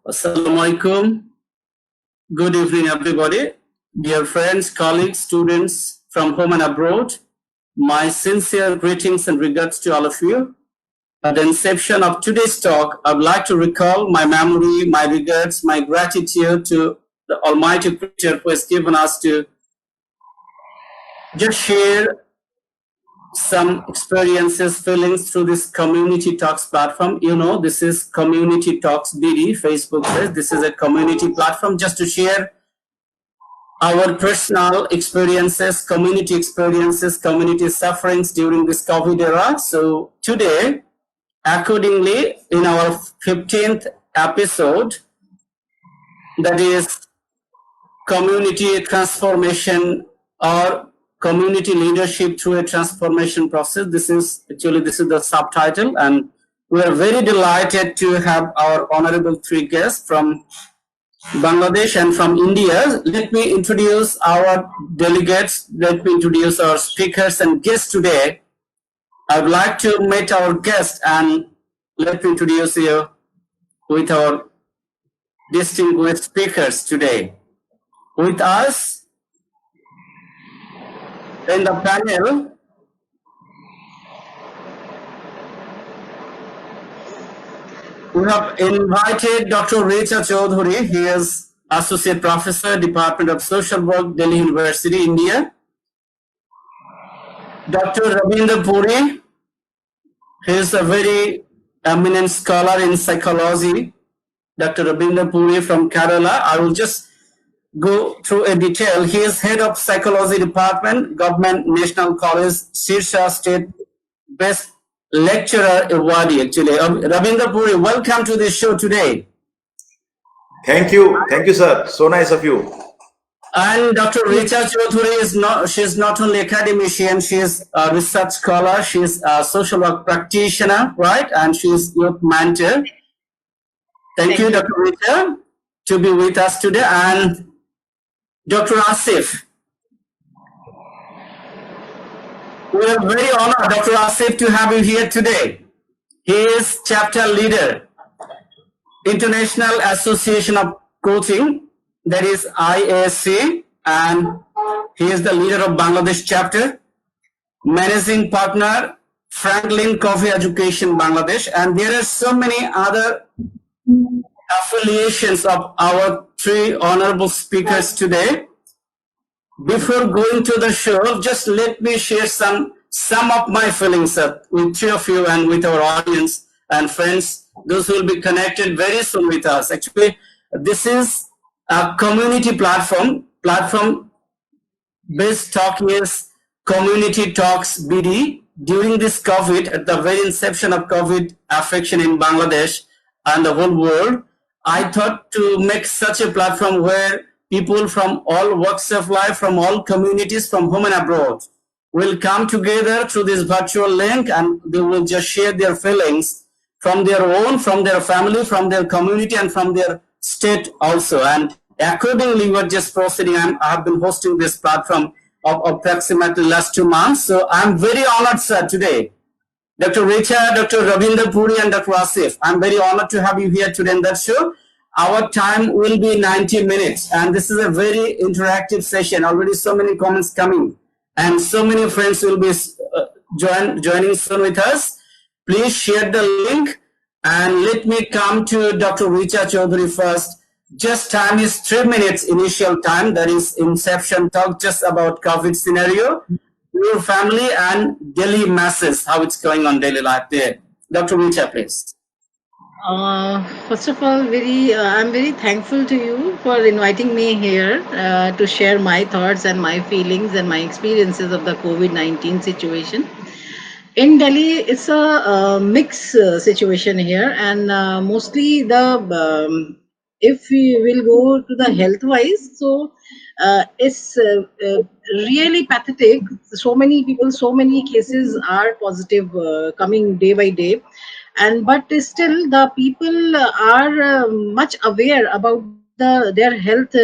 Assalamu alaikum. Good evening, everybody. Dear friends, colleagues, students from home and abroad, my sincere greetings and regards to all of you. At the inception of today's talk, I would like to recall my memory, my regards, my gratitude to the Almighty Creator who has given us to just share some experiences, feelings through this Community Talks platform. You know, this is Community Talks BD. Facebook says this is a community platform just to share our personal experiences, community sufferings during this COVID era. So today, accordingly, in our 15th episode, that is community transformation or community leadership through a transformation process. This is the subtitle, and we are very delighted to have our honorable three guests from Bangladesh and from India. Let me introduce our delegates. Let me introduce our speakers and guests today. I would like to meet our guests and let me introduce you with our distinguished speakers today. With us in the panel, we have invited Dr. Richa Chaudhuri. He is Associate Professor, Department of Social Work, Delhi University, India. Dr. Ravinder Puri, he is a very eminent scholar in psychology. Dr. Ravinder Puri from Kerala. I will just go through a detail. He is head of psychology department, Government National College, Sirsha State, best lecturer awardee actually. Ravinder Puri, welcome to the show today. Thank you, sir. So nice of you. And Dr. Richa Chaudhuri she's not only academician, she is a research scholar, she is a social work practitioner, right? And she is youth mentor. Thank you, Dr. Richa, to be with us today. And Dr. Asif, we are very honored, Dr. Asif, to have you here today. He is chapter leader, International Association of Coaching, that is IAC, and he is the leader of Bangladesh chapter, managing partner, Franklin Covey Education Bangladesh, and there are so many other affiliations of our three honorable speakers today. Before going to the show, just let me share some of my feelings with three of you and with our audience and friends, those who will be connected very soon with us. Actually, this is a community platform. Based talk is Community Talks BD. During this COVID, at the very inception of COVID affection in Bangladesh and the whole world, I thought to make such a platform where people from all walks of life, from all communities, from home and abroad, will come together through this virtual link, and they will just share their feelings from their own, from their family, from their community, and from their state also. And accordingly, we're just proceeding. I have been hosting this platform of approximately last 2 months. So I'm very honored, sir, today. Dr. Richa, Dr. Ravinder Puri, and Dr. Asif, I'm very honored to have you here today in that show. Our time will be 90 minutes, and this is a very interactive session. Already so many comments coming, and so many friends will be joining soon with us. Please share the link, and let me come to Dr. Richa Chaudhuri first. Just time is 3 minutes initial time, that is inception talk just about COVID scenario, your family and daily masses, how it's going on daily life there. Dr. Richa, please. First of all, I'm very thankful to you for inviting me here to share my thoughts and my feelings and my experiences of the COVID-19 situation. In Delhi, it's a mixed situation here, and mostly if we will go to the health wise, so it's really pathetic. So many people, so many cases are positive coming day by day, but still the people are much aware about their health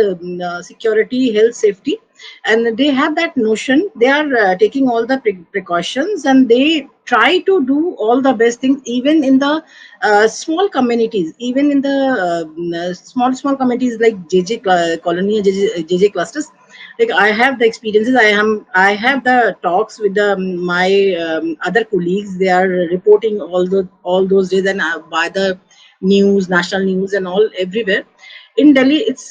security, health safety, and they have that notion. They are taking all the precautions, and they try to do all the best things, even in the small communities, even in the small communities like JJ colony, JJ clusters. Like, I have the experiences, I have the talks with my other colleagues. They are reporting all those days, and by the news, national news and all, everywhere in Delhi. It's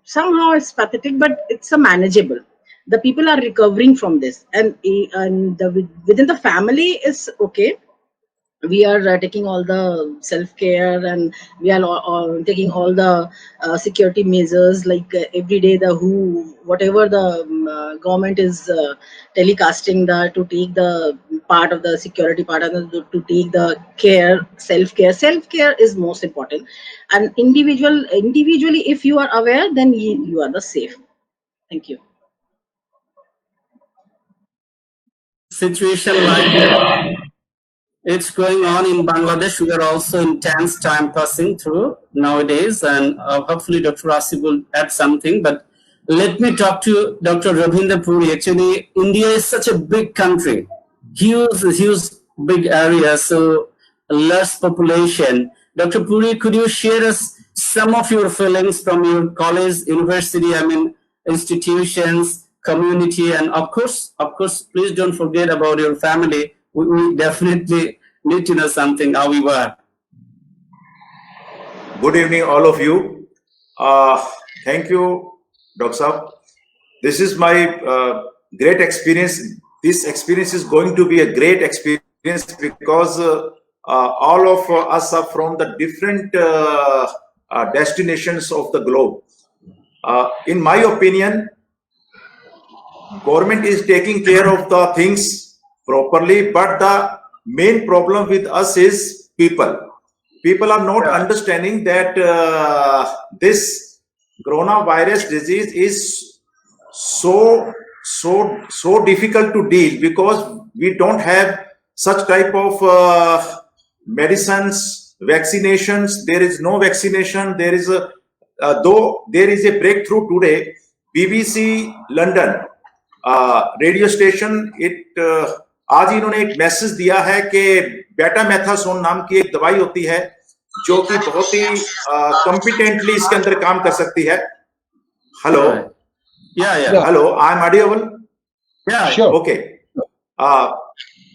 somehow it's pathetic, but it's a manageable. The people are recovering from this, and within the family is okay. We are taking all the self care, and we are taking all the security measures, like every day the who whatever the government is telecasting, the to take the part of the security part, and to take the care, self care is most important. And individually, if you are aware, then you are the safe. Thank you. Situation like that, it's going on in Bangladesh. We are also in tense time passing through nowadays, and hopefully Dr. Asif will add something. But let me talk to Dr. Ravindra Puri. Actually, India is such a big country, huge, big area, so less population. Dr. Puri, could you share us some of your feelings from your college, university, I mean, institutions, community, and of course, please don't forget about your family. We definitely need to know something how we were. Good evening, all of you. Thank you, Dr. Saab. This is my great experience. This experience is going to be a great experience because all of us are from the different destinations of the globe. In my opinion, government is taking care of the things properly, but the main problem with us is people. People are not understanding that this coronavirus disease is so difficult to deal, because we don't have such type of medicines, vaccinations. There is no vaccination. There is a though there is a breakthrough today. BBC London radio station आज इन्होंने एक message दिया है कि बेटामेथासोन नाम की एक दवाई होती है जो कि बहुत ही कॉम्पिटेंटली इसके अंदर काम कर सकती है. Hello, hello, I am audible? Okay,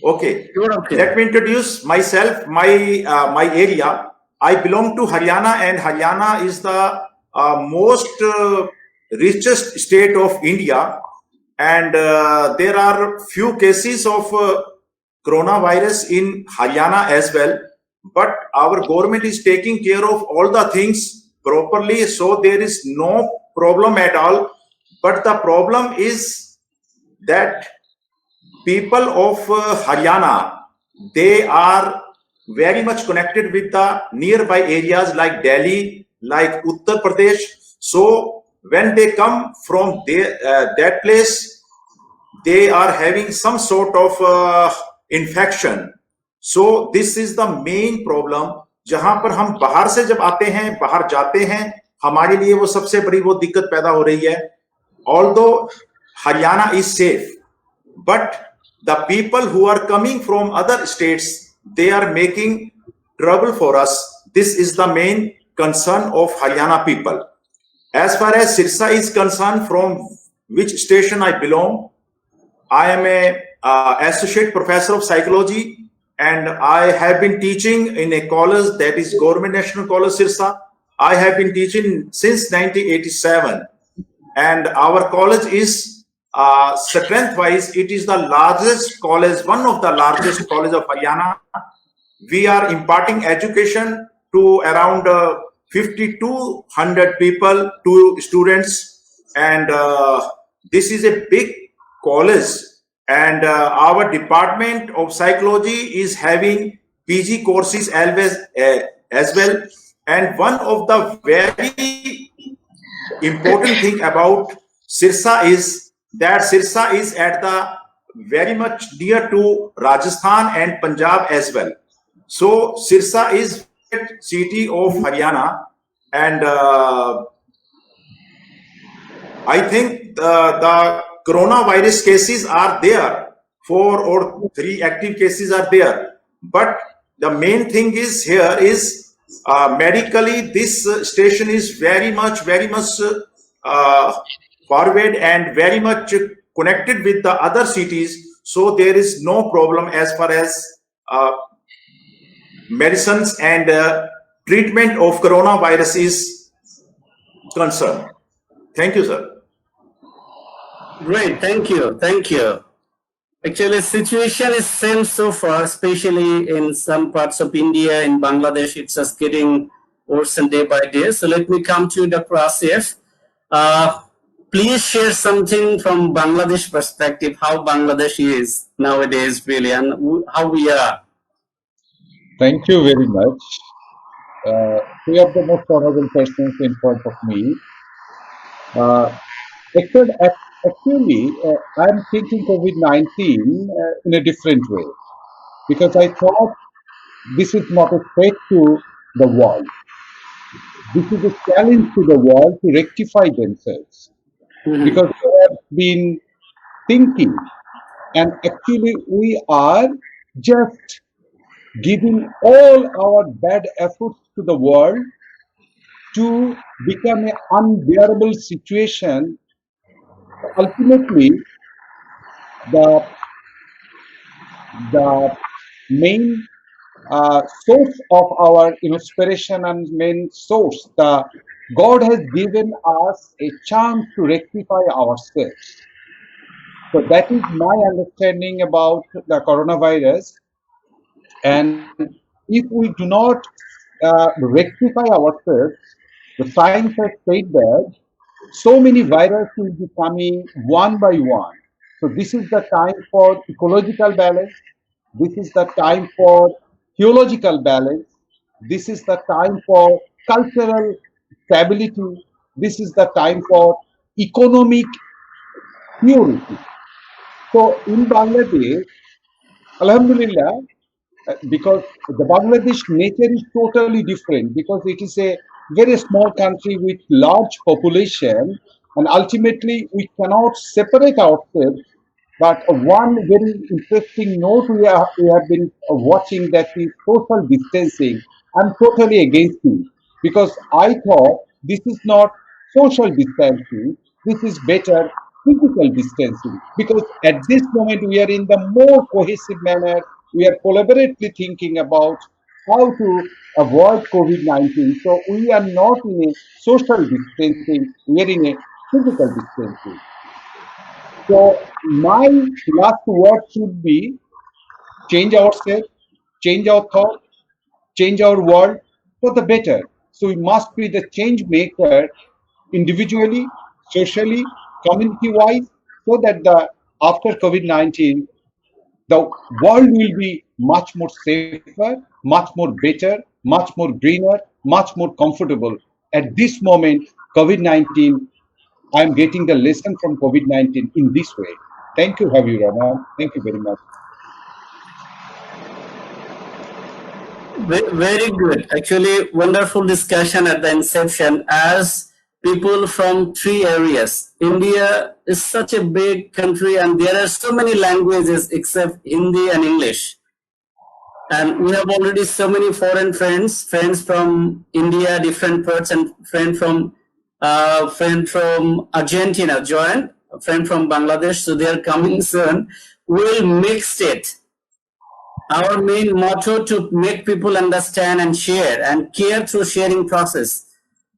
okay. Let me introduce myself, my area. I belong to Haryana, and Haryana is the most richest state of India. And there are few cases of coronavirus in Haryana as well, but our government is taking care of all the things properly, so there is no problem at all. But the problem is that people of Haryana, they are very much connected with the nearby areas like Delhi, like Uttar Pradesh. So when they come from that place, they are having some sort of infection. So this is the main problem. जहां पर हम बाहर से जब आते हैं, बाहर जाते हैं, हमारे लिए वो सबसे बड़ी वो दिक्कत पैदा हो रही है. Although Haryana is safe, but the people who are coming from other states, they are making trouble for us. This is the main concern of Haryana people. As far as Sirsa is concerned, from which station I belong, I am a associate professor of psychology, and I have been teaching in a college that is Government National College Sirsa. I have been teaching since 1987, and our college is strength-wise, it is the largest college, one of the largest college of Haryana. We are imparting education to around 5,200 people, to students, and this is a big college, and our department of psychology is having PG courses always as well. And one of the very important thing about Sirsa is that Sirsa is at the very much near to Rajasthan and Punjab as well. So Sirsa is city of Haryana, and I think the coronavirus cases are there. 4 or 3 active cases are there. But the main thing is here is medically this station is very much forward and very much connected with the other cities. So there is no problem as far as medicines and treatment of coronavirus is concerned. Thank you, sir. Great, thank you, thank you. Actually, situation is same so far, especially in some parts of India, in Bangladesh, it's just getting worse and day by day. So let me come to Dr. Asif. Please share something from Bangladesh perspective, how Bangladesh is nowadays really, and how we are. Thank you very much. Three of the most honorable persons in front of me. Actually, I'm thinking COVID-19 in a different way because I thought this is not a threat to the world. This is a challenge to the world to rectify themselves because they have been thinking, and actually we are just giving all our bad efforts to the world to become an unbearable situation. Ultimately, the main source of our inspiration and main source, the God has given us a chance to rectify ourselves. So that is my understanding about the coronavirus. And if we do not rectify ourselves, the science has said that so many viruses will be coming one by one. So this is the time for ecological balance. This is the time for theological balance. This is the time for cultural stability. This is the time for economic purity. So in Bangladesh, Alhamdulillah, because the Bangladesh nature is totally different because it is a very small country with large population, and ultimately we cannot separate ourselves. But one very interesting note we have been watching, that is social distancing. I'm totally against it because I thought this is not social distancing. This is better physical distancing because at this moment we are in the more cohesive manner. We are collaboratively thinking about how to avoid COVID-19. So we are not in a social distancing, we are in a physical distancing. So my last word should be change ourselves, change our thought, change our world for the better. So we must be the change maker individually, socially, community-wise, so that the after COVID-19, the world will be much more safer, much more better, much more greener, much more comfortable. At this moment, COVID-19, I'm getting the lesson from COVID-19 in this way. Thank you, Habib Rahman. Thank you very much. Very good. Actually, wonderful discussion at the inception as people from 3 areas. India is such a big country and there are so many languages except Hindi and English. And we have already so many foreign friends from India, different parts, and friend from Argentina joined, a friend from Bangladesh. So they are coming soon. We'll mix it. Our main motto to make people understand and share and care through sharing process.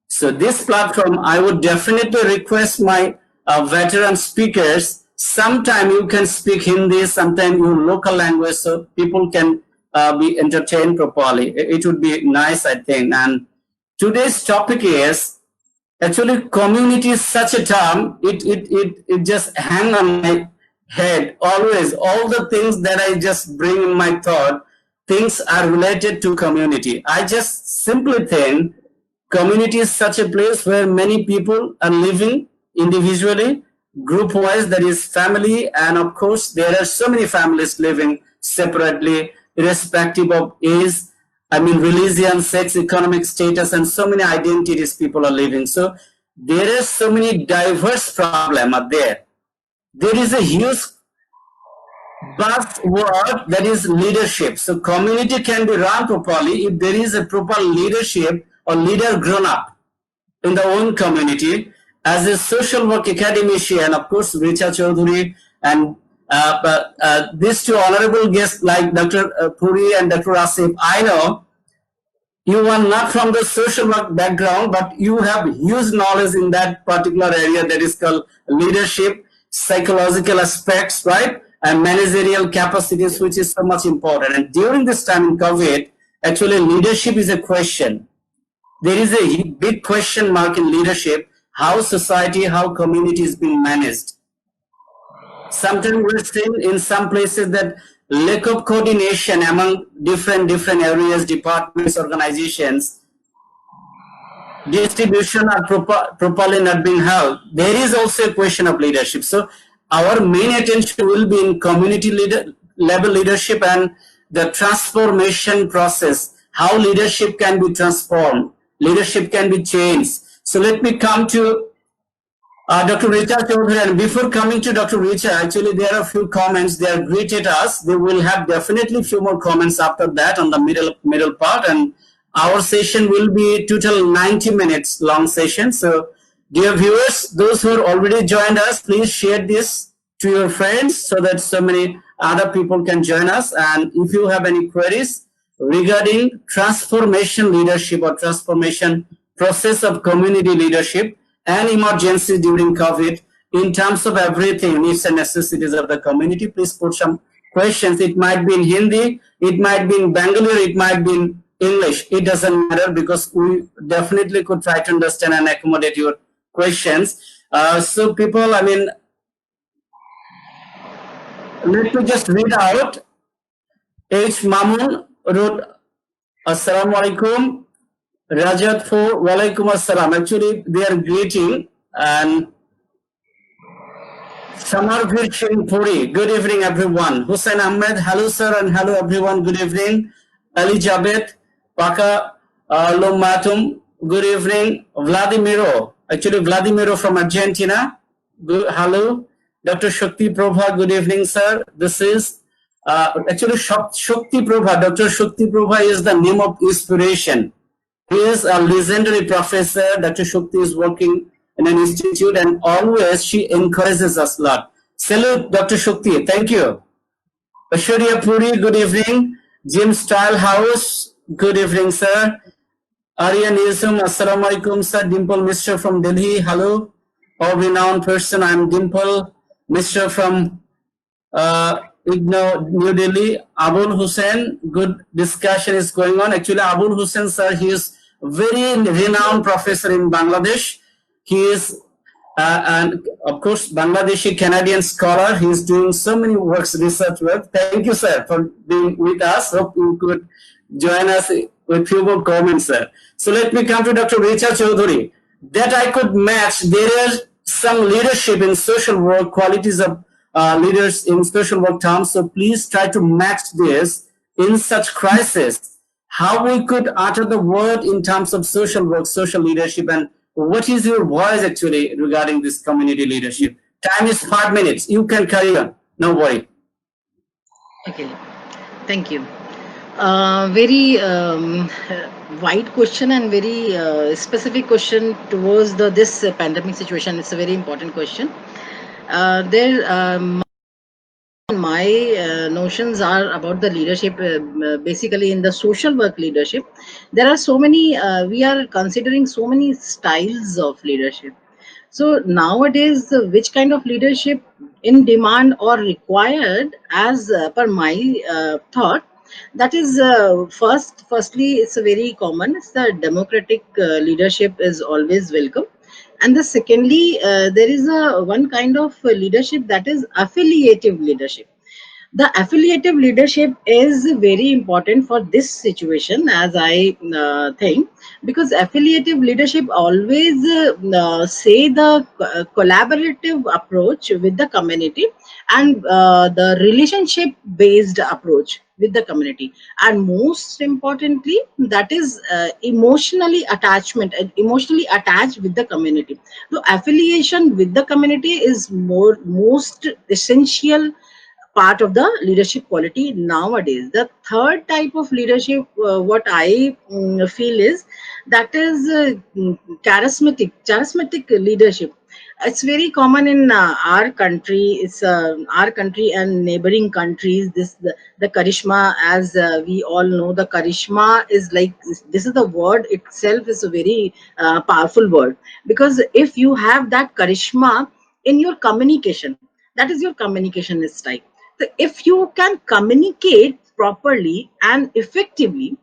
So this platform, I would definitely request my veteran speakers, sometime you can speak Hindi, sometime your local language, so people can be entertained properly. It would be nice, I think. And today's topic is, actually, community is such a term, it just hang on my head always. All the things that I just bring in my thought, things are related to community. I just simply think community is such a place where many people are living individually, group wise, that is family, and of course there are so many families living separately irrespective of age, I mean religion, sex, economic status, and so many identities people are living. So there is so many diverse problem are there. There is a huge buzzword that is leadership. So community can be run properly if there is a proper leadership or leader grown up in the own community. As a social work academician, of course, Richa Chaudhuri and these two honorable guests like Dr. Puri and Dr. Asif, I know you are not from the social work background, but you have huge knowledge in that particular area that is called leadership, psychological aspects, right? And managerial capacities, which is so much important. And during this time in COVID, actually leadership is a question. There is a big question mark in leadership, how society, how community is being managed. Sometimes we're seeing in some places that lack of coordination among different areas, departments, organizations, distribution are properly not being held. There is also a question of leadership. So our main attention will be in community level leadership and the transformation process, how leadership can be transformed, leadership can be changed. So let me come to Dr. Richa Chaudhuri, and before coming to Dr. Richa, actually there are a few comments. They have greeted us. They will have definitely few more comments after that on the middle part, and our session will be total 90 minutes long session. So dear viewers, those who are already joined us, please share this to your friends so that so many other people can join us. And if you have any queries regarding transformation leadership or transformation process of community leadership and emergency during COVID, in terms of everything, needs and necessities of the community, please put some questions. It might be in Hindi, it might be in Bangalore, it might be in English. It doesn't matter, because we definitely could try to understand and accommodate your questions. So people, I mean, let me just read out. H. Mamun wrote, Assalamu alaikum. Rajat for Walaikum Assalam. Actually, they are greeting. And Samarvir Singh Puri, good evening, everyone. Hussain Ahmed, hello, sir, and hello, everyone, good evening. Ali Jabet, Paka Lomatum, good evening. Vladimiro, actually, Vladimiro from Argentina, good, hello. Dr. Shakti Prabha, good evening, sir. This is actually Shakti Prabha. Dr. Shakti Prabha is the name of inspiration. He is a legendary professor. Dr. Shakti is working in an institute, and always she encourages us a lot. Salute, Dr. Shakti. Thank you. Ashwarya Puri, good evening. Jim Style House, good evening, sir. Aryan Yusum, Assalamu alaikum, sir. Dimple Mr. from Delhi, hello. All renowned person, I'm Dimple Mr. from IGNOU, New Delhi. Abul Hussain, good discussion is going on. Actually, Abul Hussain, sir, he is very renowned professor in Bangladesh. He is, and of course, Bangladeshi Canadian scholar. He is doing so many works, research work. Thank you, sir, for being with us. Hope you could join us with few more comments, sir. So let me come to Dr. Richa Chaudhuri. That I could match, there is some leadership in social work, qualities of leaders in social work terms. So please try to match this in such crisis. How we could utter the word in terms of social work, social leadership, and what is your voice actually regarding this community leadership? Time is 5 minutes. You can carry on. No worry. Okay, thank you. Very wide question and very specific question towards this pandemic situation. It's a very important question. My notions are about the leadership, basically in the social work leadership. There are so many, we are considering so many styles of leadership. So nowadays, which kind of leadership in demand or required, as per my thought, that is firstly, it's a very common. It's the democratic leadership is always welcome, and the secondly, there is a one kind of leadership that is affiliative leadership. The affiliative leadership is very important for this situation, as I think, because affiliative leadership always say the collaborative approach with the community and the relationship based approach. with the community, and most importantly, that is emotionally attached with the community. So affiliation with the community is most essential part of the leadership quality nowadays. The third type of leadership, what I feel is, that is charismatic leadership. It's very common in our country. It's our country and neighboring countries. The charisma, as we all know, the charisma is like this is the word itself is a very powerful word, because if you have that charisma in your communication, that is your communication style. So if you can communicate properly and effectively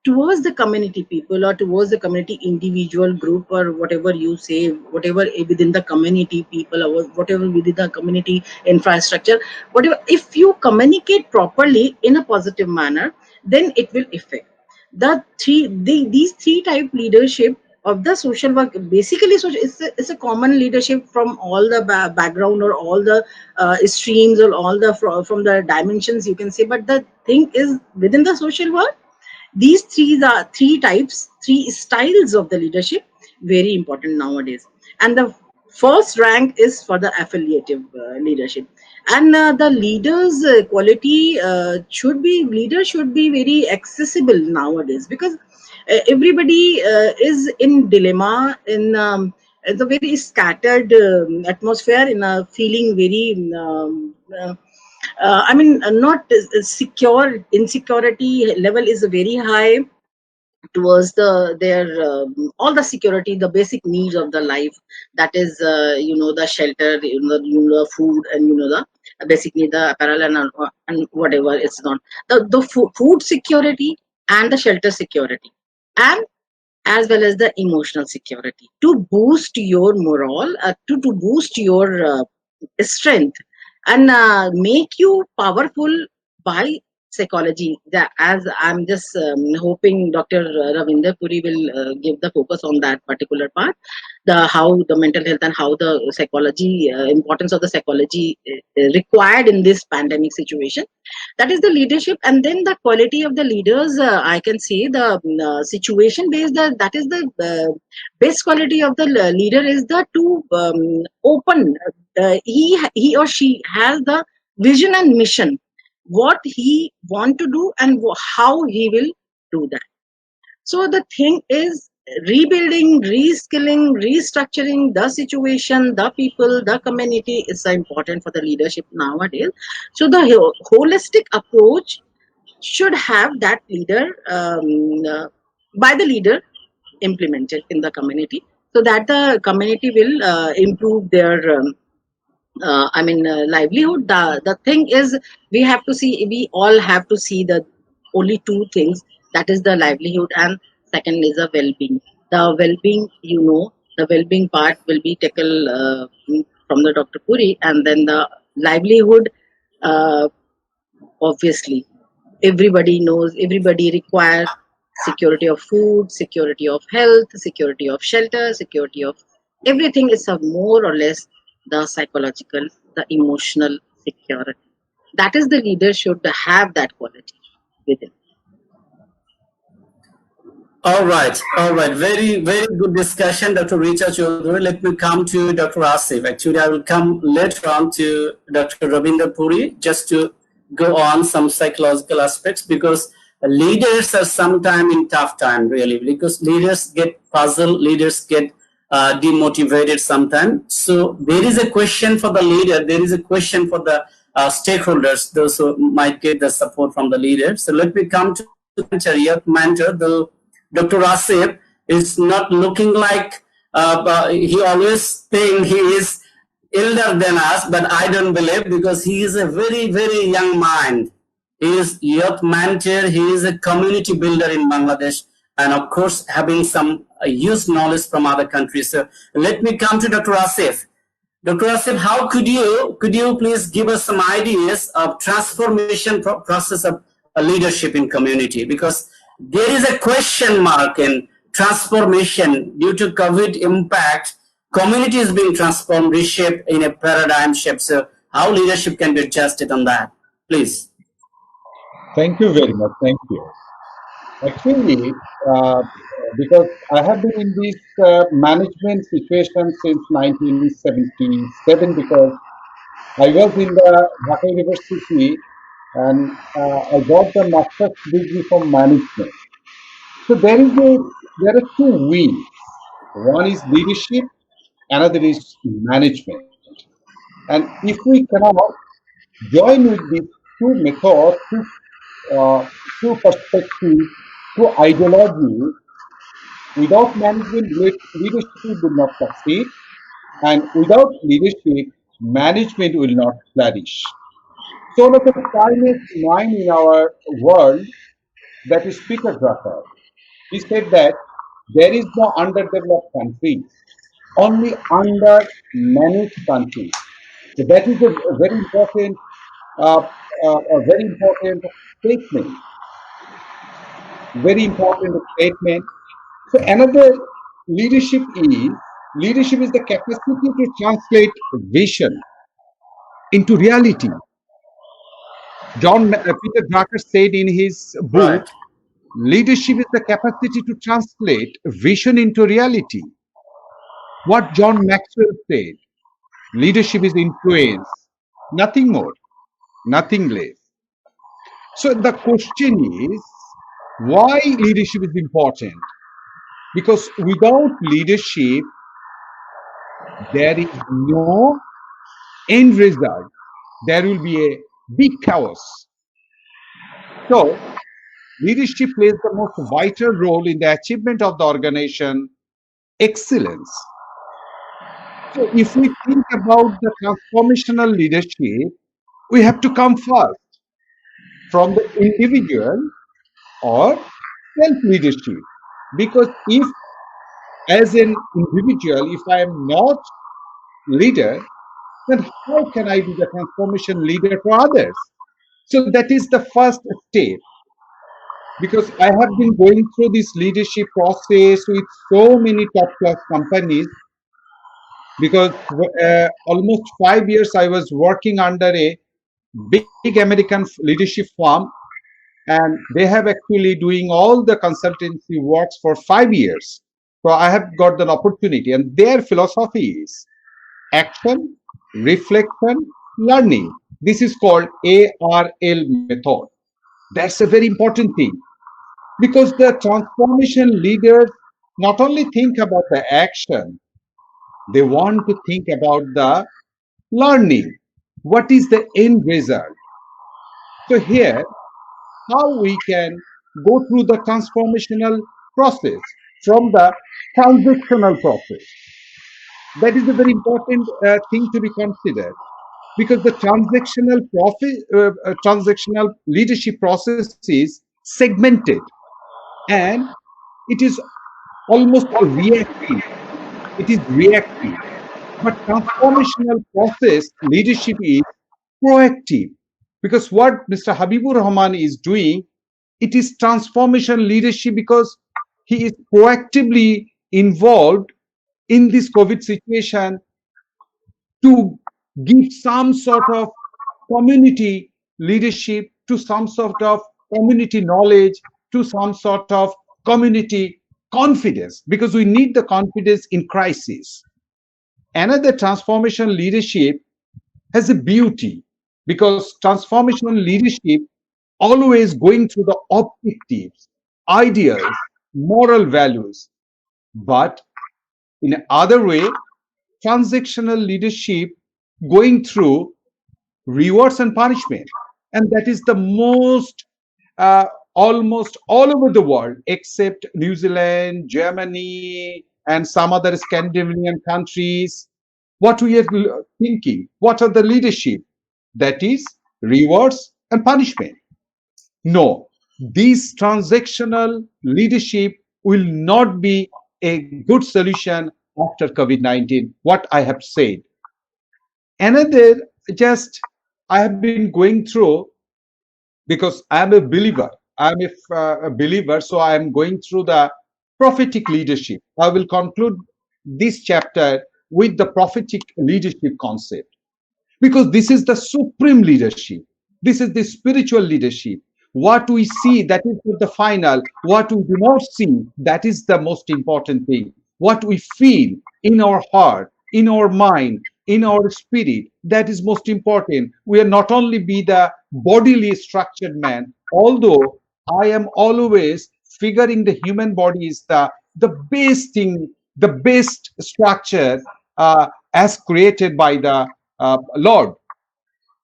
towards the community people, or towards the community individual group, or whatever you say, whatever within the community people, or whatever within the community infrastructure, whatever, if you communicate properly in a positive manner, then it will affect these three type leadership of the social work. Basically, social, it's a common leadership from all the background, or all the streams, or all the from the dimensions, you can say. But the thing is, within the social work, these three types, three styles of the leadership, very important nowadays. And the first rank is for the affiliative leadership. And the leaders quality should be very accessible nowadays, because everybody is in dilemma, in the very scattered atmosphere, in a feeling very not secure. Insecurity level is very high towards their all the security, the basic needs of the life. That is, the shelter, the food, and the basic need, the apparel, and whatever. It's not the food security, and the shelter security, and as well as the emotional security, to boost your morale, to boost your strength, and make you powerful by psychology. As I'm just hoping Dr. Ravinder Puri will give the focus on that particular part, the how the mental health, and how the psychology, importance of the psychology required in this pandemic situation. That is the leadership. And then the quality of the leaders, I can say, the situation based, that is the best quality of the leader is the to open, he or she has the vision and mission, what he want to do, and how he will do that. So the thing is, rebuilding, reskilling, restructuring the situation, the people, the community is so important for the leadership nowadays. So the holistic approach should have that leader, by the leader, implemented in the community, so that the community will improve their livelihood. The thing is, we all have to see the only two things, that is the livelihood, and second is the well-being. The well-being, the well-being part will be taken from the Dr. Puri, and then the livelihood, uh, obviously, everybody knows, everybody requires security of food, security of health, security of shelter, security of everything. Is a more or less the psychological, the emotional security. That is, the leader should have that quality within. All right. Very, very good discussion, Dr. Richa Chaudhary. Let me come to Dr. Asif. Actually, I will come later on to Dr. Ravinder Puri just to go on some psychological aspects, because leaders are sometimes in tough time, really, because leaders get puzzled, leaders get demotivated sometimes. So there is a question for the leader, there is a question for the stakeholders, those who might get the support from the leader. So let me come to the mentor, the Dr. Asif is not looking like he always think he is elder than us, but I don't believe, because he is a very, very young mind. He is youth mentor, he is a community builder in Bangladesh, and of course having some huge knowledge from other countries. So let me come to Dr. Asif. Dr. Asif, how could you please give us some ideas of transformation process of leadership in community? Because there is a question mark in transformation due to COVID impact. Community is being transformed, reshaped in a paradigm shift. So how leadership can be adjusted on that, please? Thank you very much. Thank you. Actually, because I have been in this management situation since 1977, because I was in the Dhaka University and I got the master's degree from management. So there are two wings. One is leadership, another is management. And if we cannot join with these two methods, uh, two perspectives, two ideologies, without management, leadership will not succeed, and without leadership, management will not flourish. So, one of the finest mind in our world, that is Peter Drucker, he said that there is no underdeveloped country, only under-managed country. So that is a very important statement. Very important statement. So another leadership is the capacity to translate vision into reality. Peter Drucker said in his book, Right. leadership is the capacity to translate vision into reality. What John Maxwell said, leadership is influence, nothing more, nothing less. So the question is, why leadership is important? Because without leadership, there is no end result. There will be a big chaos. So leadership plays the most vital role in the achievement of the organization excellence. So if we think about the transformational leadership, we have to come first from the individual or self-leadership. Because if, as an individual, if I am not leader, then how can I be the transformation leader for others? So that is the first step. Because I have been going through this leadership process with so many top class companies. Because almost 5 years I was working under a big American leadership firm, and they have actually doing all the consultancy works for 5 years. So I have got an opportunity, and their philosophy is action, reflection, learning. This is called ARL method. That's a very important thing, because the transformation leaders not only think about the action, they want to think about the learning. What is the end result? So here, how we can go through the transformational process from the transactional process. That is a very important thing to be considered, because the transactional leadership process is segmented, and it is almost reactive. It is reactive. But transformational process leadership is proactive, because what Mr. Habibur Rahman is doing, it is transformation leadership, because he is proactively involved in this COVID situation to give some sort of community leadership, to some sort of community knowledge, to some sort of community confidence, because we need the confidence in crisis. Another transformation leadership has a beauty, because transformational leadership always going through the objectives, ideals, moral values. But in another way, transactional leadership going through rewards and punishment. And that is the most, almost all over the world, except New Zealand, Germany, and some other Scandinavian countries. What we are thinking, what are the leadership? That is rewards and punishment. No, this transactional leadership will not be a good solution after COVID-19, what I have said. Another, just I have been going through, because I am a believer. I am a believer, so I am going through the prophetic leadership. I will conclude this chapter with the prophetic leadership concept, because this is the supreme leadership. This is the spiritual leadership. What we see, that is the final. What we do not see, that is the most important thing. What we feel in our heart, in our mind, in our spirit, that is most important. We are not only be the bodily structured man, although I am always figuring the human body is the best thing, the best structure as created by the Lord.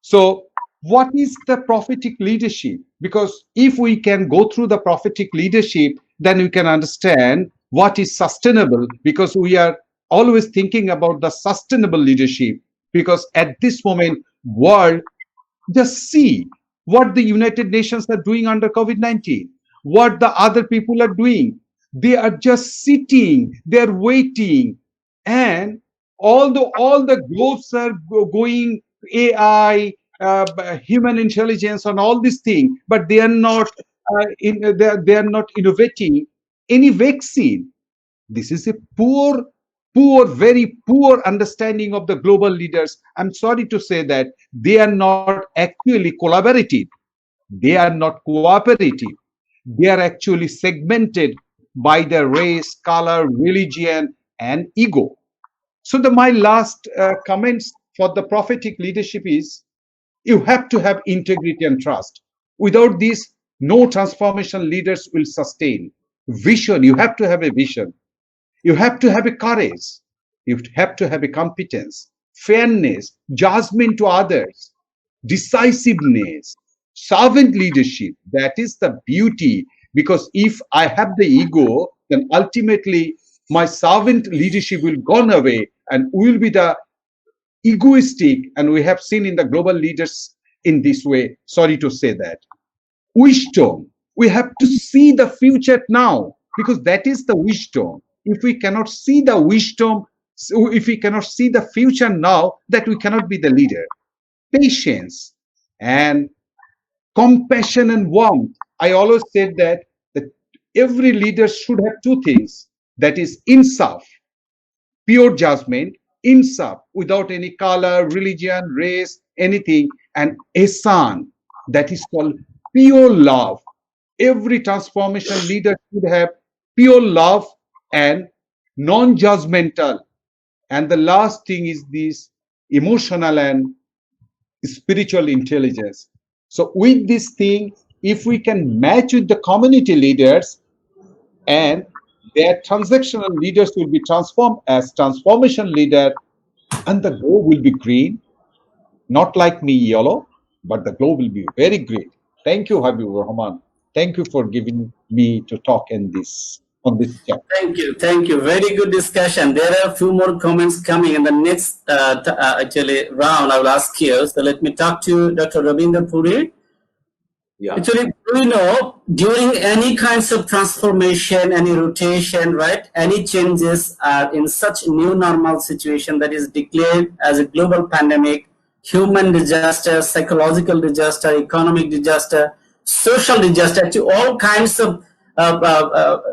So, what is the prophetic leadership? Because if we can go through the prophetic leadership, then we can understand what is sustainable, because we are always thinking about the sustainable leadership. Because at this moment, world, just see what the United Nations are doing under COVID-19, what the other people are doing. They are just sitting, they're waiting. And although all the growths are going AI, human intelligence, and all these things, but they are not they are not innovating any vaccine. This is a poor, very poor understanding of the global leaders. I'm sorry to say that they are not actually collaborative. They are not cooperative. They are actually segmented by their race, color, religion, and ego. So my last comments for the prophetic leadership is, you have to have integrity and trust. Without this, no transformation leaders will sustain. Vision, you have to have a vision. You have to have a courage. You have to have a competence, fairness, judgment to others, decisiveness, servant leadership. That is the beauty. Because if I have the ego, then ultimately my servant leadership will gone away and will be the egoistic. And we have seen in the global leaders in this way. Sorry to say that. Wisdom. We have to see the future now, because that is the wisdom. If we cannot see the wisdom, if we cannot see the future now, that we cannot be the leader. Patience and compassion and warmth. I always said that every leader should have two things. That is insaf, pure judgment, insaf, without any color, religion, race, anything, and ihsan, that is called pure love. Every transformation leader should have pure love and non-judgmental. And the last thing is this emotional and spiritual intelligence. So with this thing, if we can match with the community leaders, and their transactional leaders will be transformed as transformation leader, and the glow will be green, not like me yellow, but the glow will be very green. Thank you, Habibur Rahman. Thank you for giving me to talk on this chapter. Thank you. Very good discussion. There are a few more comments coming in the next actually round. I will ask you. So let me talk to Dr. Ravinder Puri. Yeah. Actually, we know during any kinds of transformation, any rotation, right? Any changes in such new normal situation that is declared as a global pandemic, human disaster, psychological disaster, economic disaster, social disaster, actually all kinds of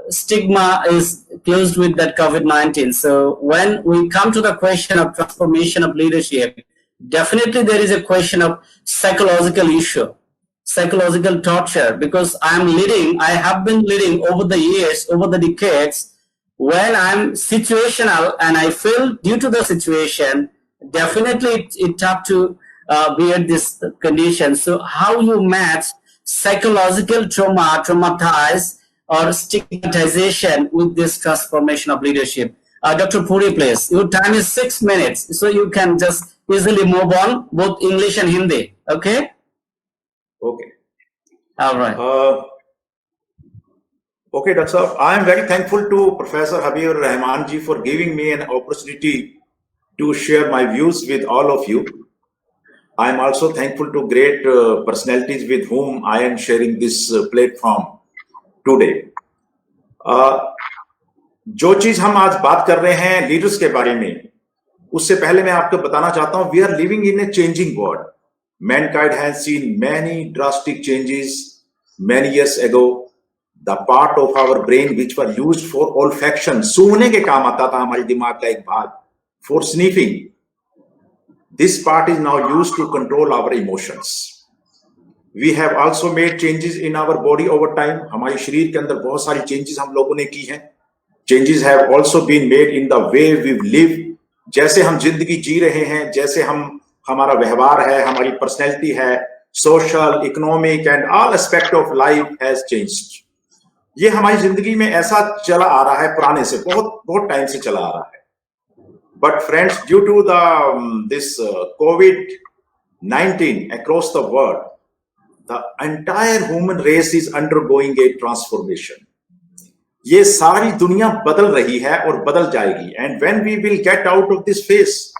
stigma is closed with that COVID-19. So when we come to the question of transformation of leadership, definitely there is a question of psychological issue, psychological torture, because I have been leading over the years, over the decades, when I'm situational and I feel due to the situation, definitely it's tough to bear this condition. So how you match psychological trauma, traumatized, or stigmatization with this transformation of leadership? Dr. Puri, please. Your time is 6 minutes, so you can just easily move on, both English and Hindi. Okay? Okay. All right. Okay, Dr. Saab, I am very thankful to Professor Habibur Rahman ji for giving me an opportunity to share my views with all of you. I am also thankful to great personalities with whom I am sharing this platform today. जो चीज हम आज बात कर रहे हैं leaders के बारे में, उससे पहले मैं आपको बताना चाहता हूं, we are living in a changing world. Mankind has seen many drastic changes many years ago. The part of our brain which were used for olfaction, सूंघने के काम आता था हमारे दिमाग का एक भाग, for sniffing, this part is now used to control our emotions. We have also made changes in our body over time. हमारे शरीर के अंदर बहुत सारी changes हम लोगों ने की हैं. Changes have also been made in the way we live. जैसे हम जिंदगी जी रहे हैं, जैसे हमारा व्यवहार है, हमारी personality है, social, economic and all aspect of life has changed. ये हमारी जिंदगी में ऐसा चला आ रहा है पुराने से, बहुत टाइम से चला आ रहा है. But friends, due to this COVID-19 across the world, the entire human race is undergoing a transformation. ये सारी दुनिया बदल रही है और बदल जाएगी. And when we will get out of this phase,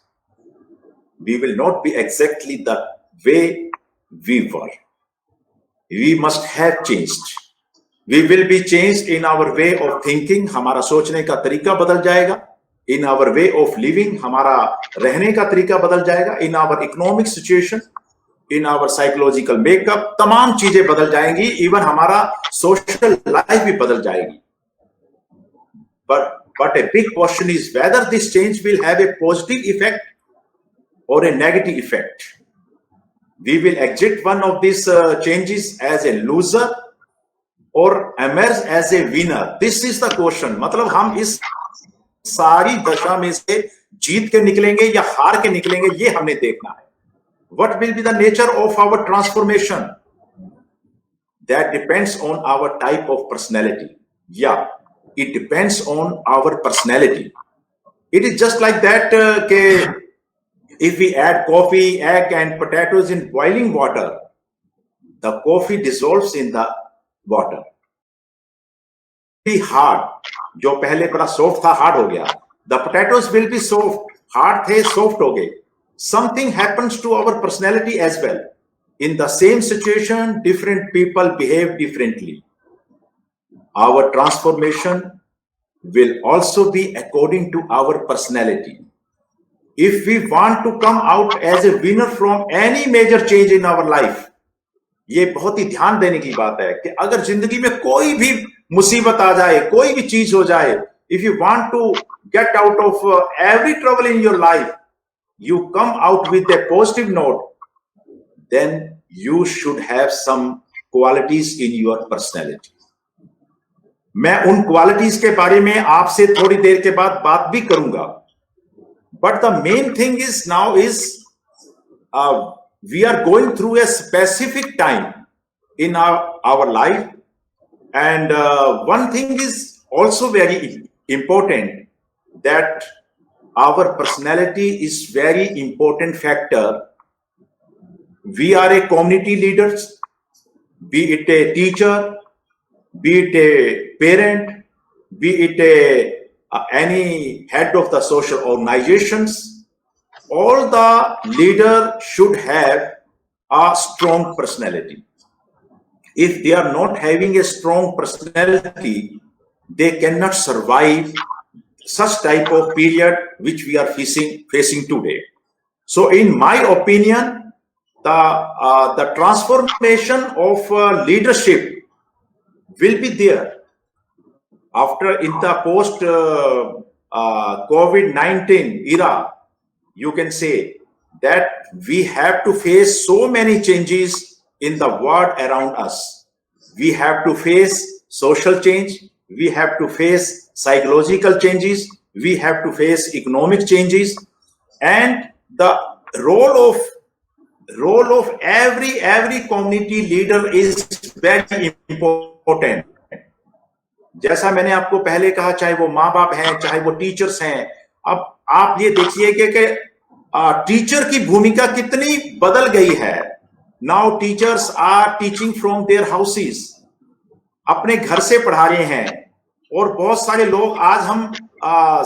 we will not be exactly the way we were. We must have changed. We will be changed in our way of thinking. हमारा सोचने का तरीका बदल जाएगा. In our way of living, हमारा रहने का तरीका बदल जाएगा. In our economic situation, in our psychological makeup, तमाम चीजें बदल जाएंगी. Even हमारा social life भी बदल जाएगी. But a big question is whether this change will have a positive effect or a negative effect. We will exit one of these changes as a loser or emerge as a winner. This is the question. मतलब हम इस सारी दशा में से जीत के निकलेंगे या हार के निकलेंगे, ये हमने देखना है. What will be the nature of our transformation? That depends on our type of personality. Yeah, it depends on our personality. It is just like that if we add coffee, egg and potatoes in boiling water, the coffee dissolves in the water. Be hard. जो पहले बड़ा soft था, hard हो गया. The potatoes will be soft. Hard थे, soft हो गए. Something happens to our personality as well. In the same situation, different people behave differently. Our transformation will also be according to our personality. If we want to come out as a winner from any major change in our life, ये बहुत ही ध्यान देने की बात है कि अगर जिंदगी में कोई भी मुसीबत आ जाए, कोई भी चीज हो जाए, if you want to get out of every trouble in your life, you come out with a positive note, then you should have some qualities in your personality. मैं उन क्वालिटीज के बारे में आपसे थोड़ी देर के बाद बात भी करूंगा. But the main thing is now is we are going through a specific time in our life, and one thing is also very important, that our personality is very important factor. We are a community leaders, be it a teacher, be it a parent, be it any head of the social organizations. All the leaders should have a strong personality. If they are not having a strong personality, they cannot survive such type of period which we are facing today. So in my opinion, the transformation of leadership will be there after in the post COVID-19 era. You can say that we have to face so many changes in the world around us. We have to face social change, we have to face psychological changes, we have to face economic changes, and the role of every community leader is very important. जैसा मैंने आपको पहले कहा, चाहे वो माँ बाप हैं, चाहे वो टीचर्स हैं, अब आप ये देखिए कि टीचर की भूमिका कितनी बदल गई है. Now teachers are teaching from their houses, अपने घर से पढ़ा रहे हैं. और बहुत सारे लोग, आज हम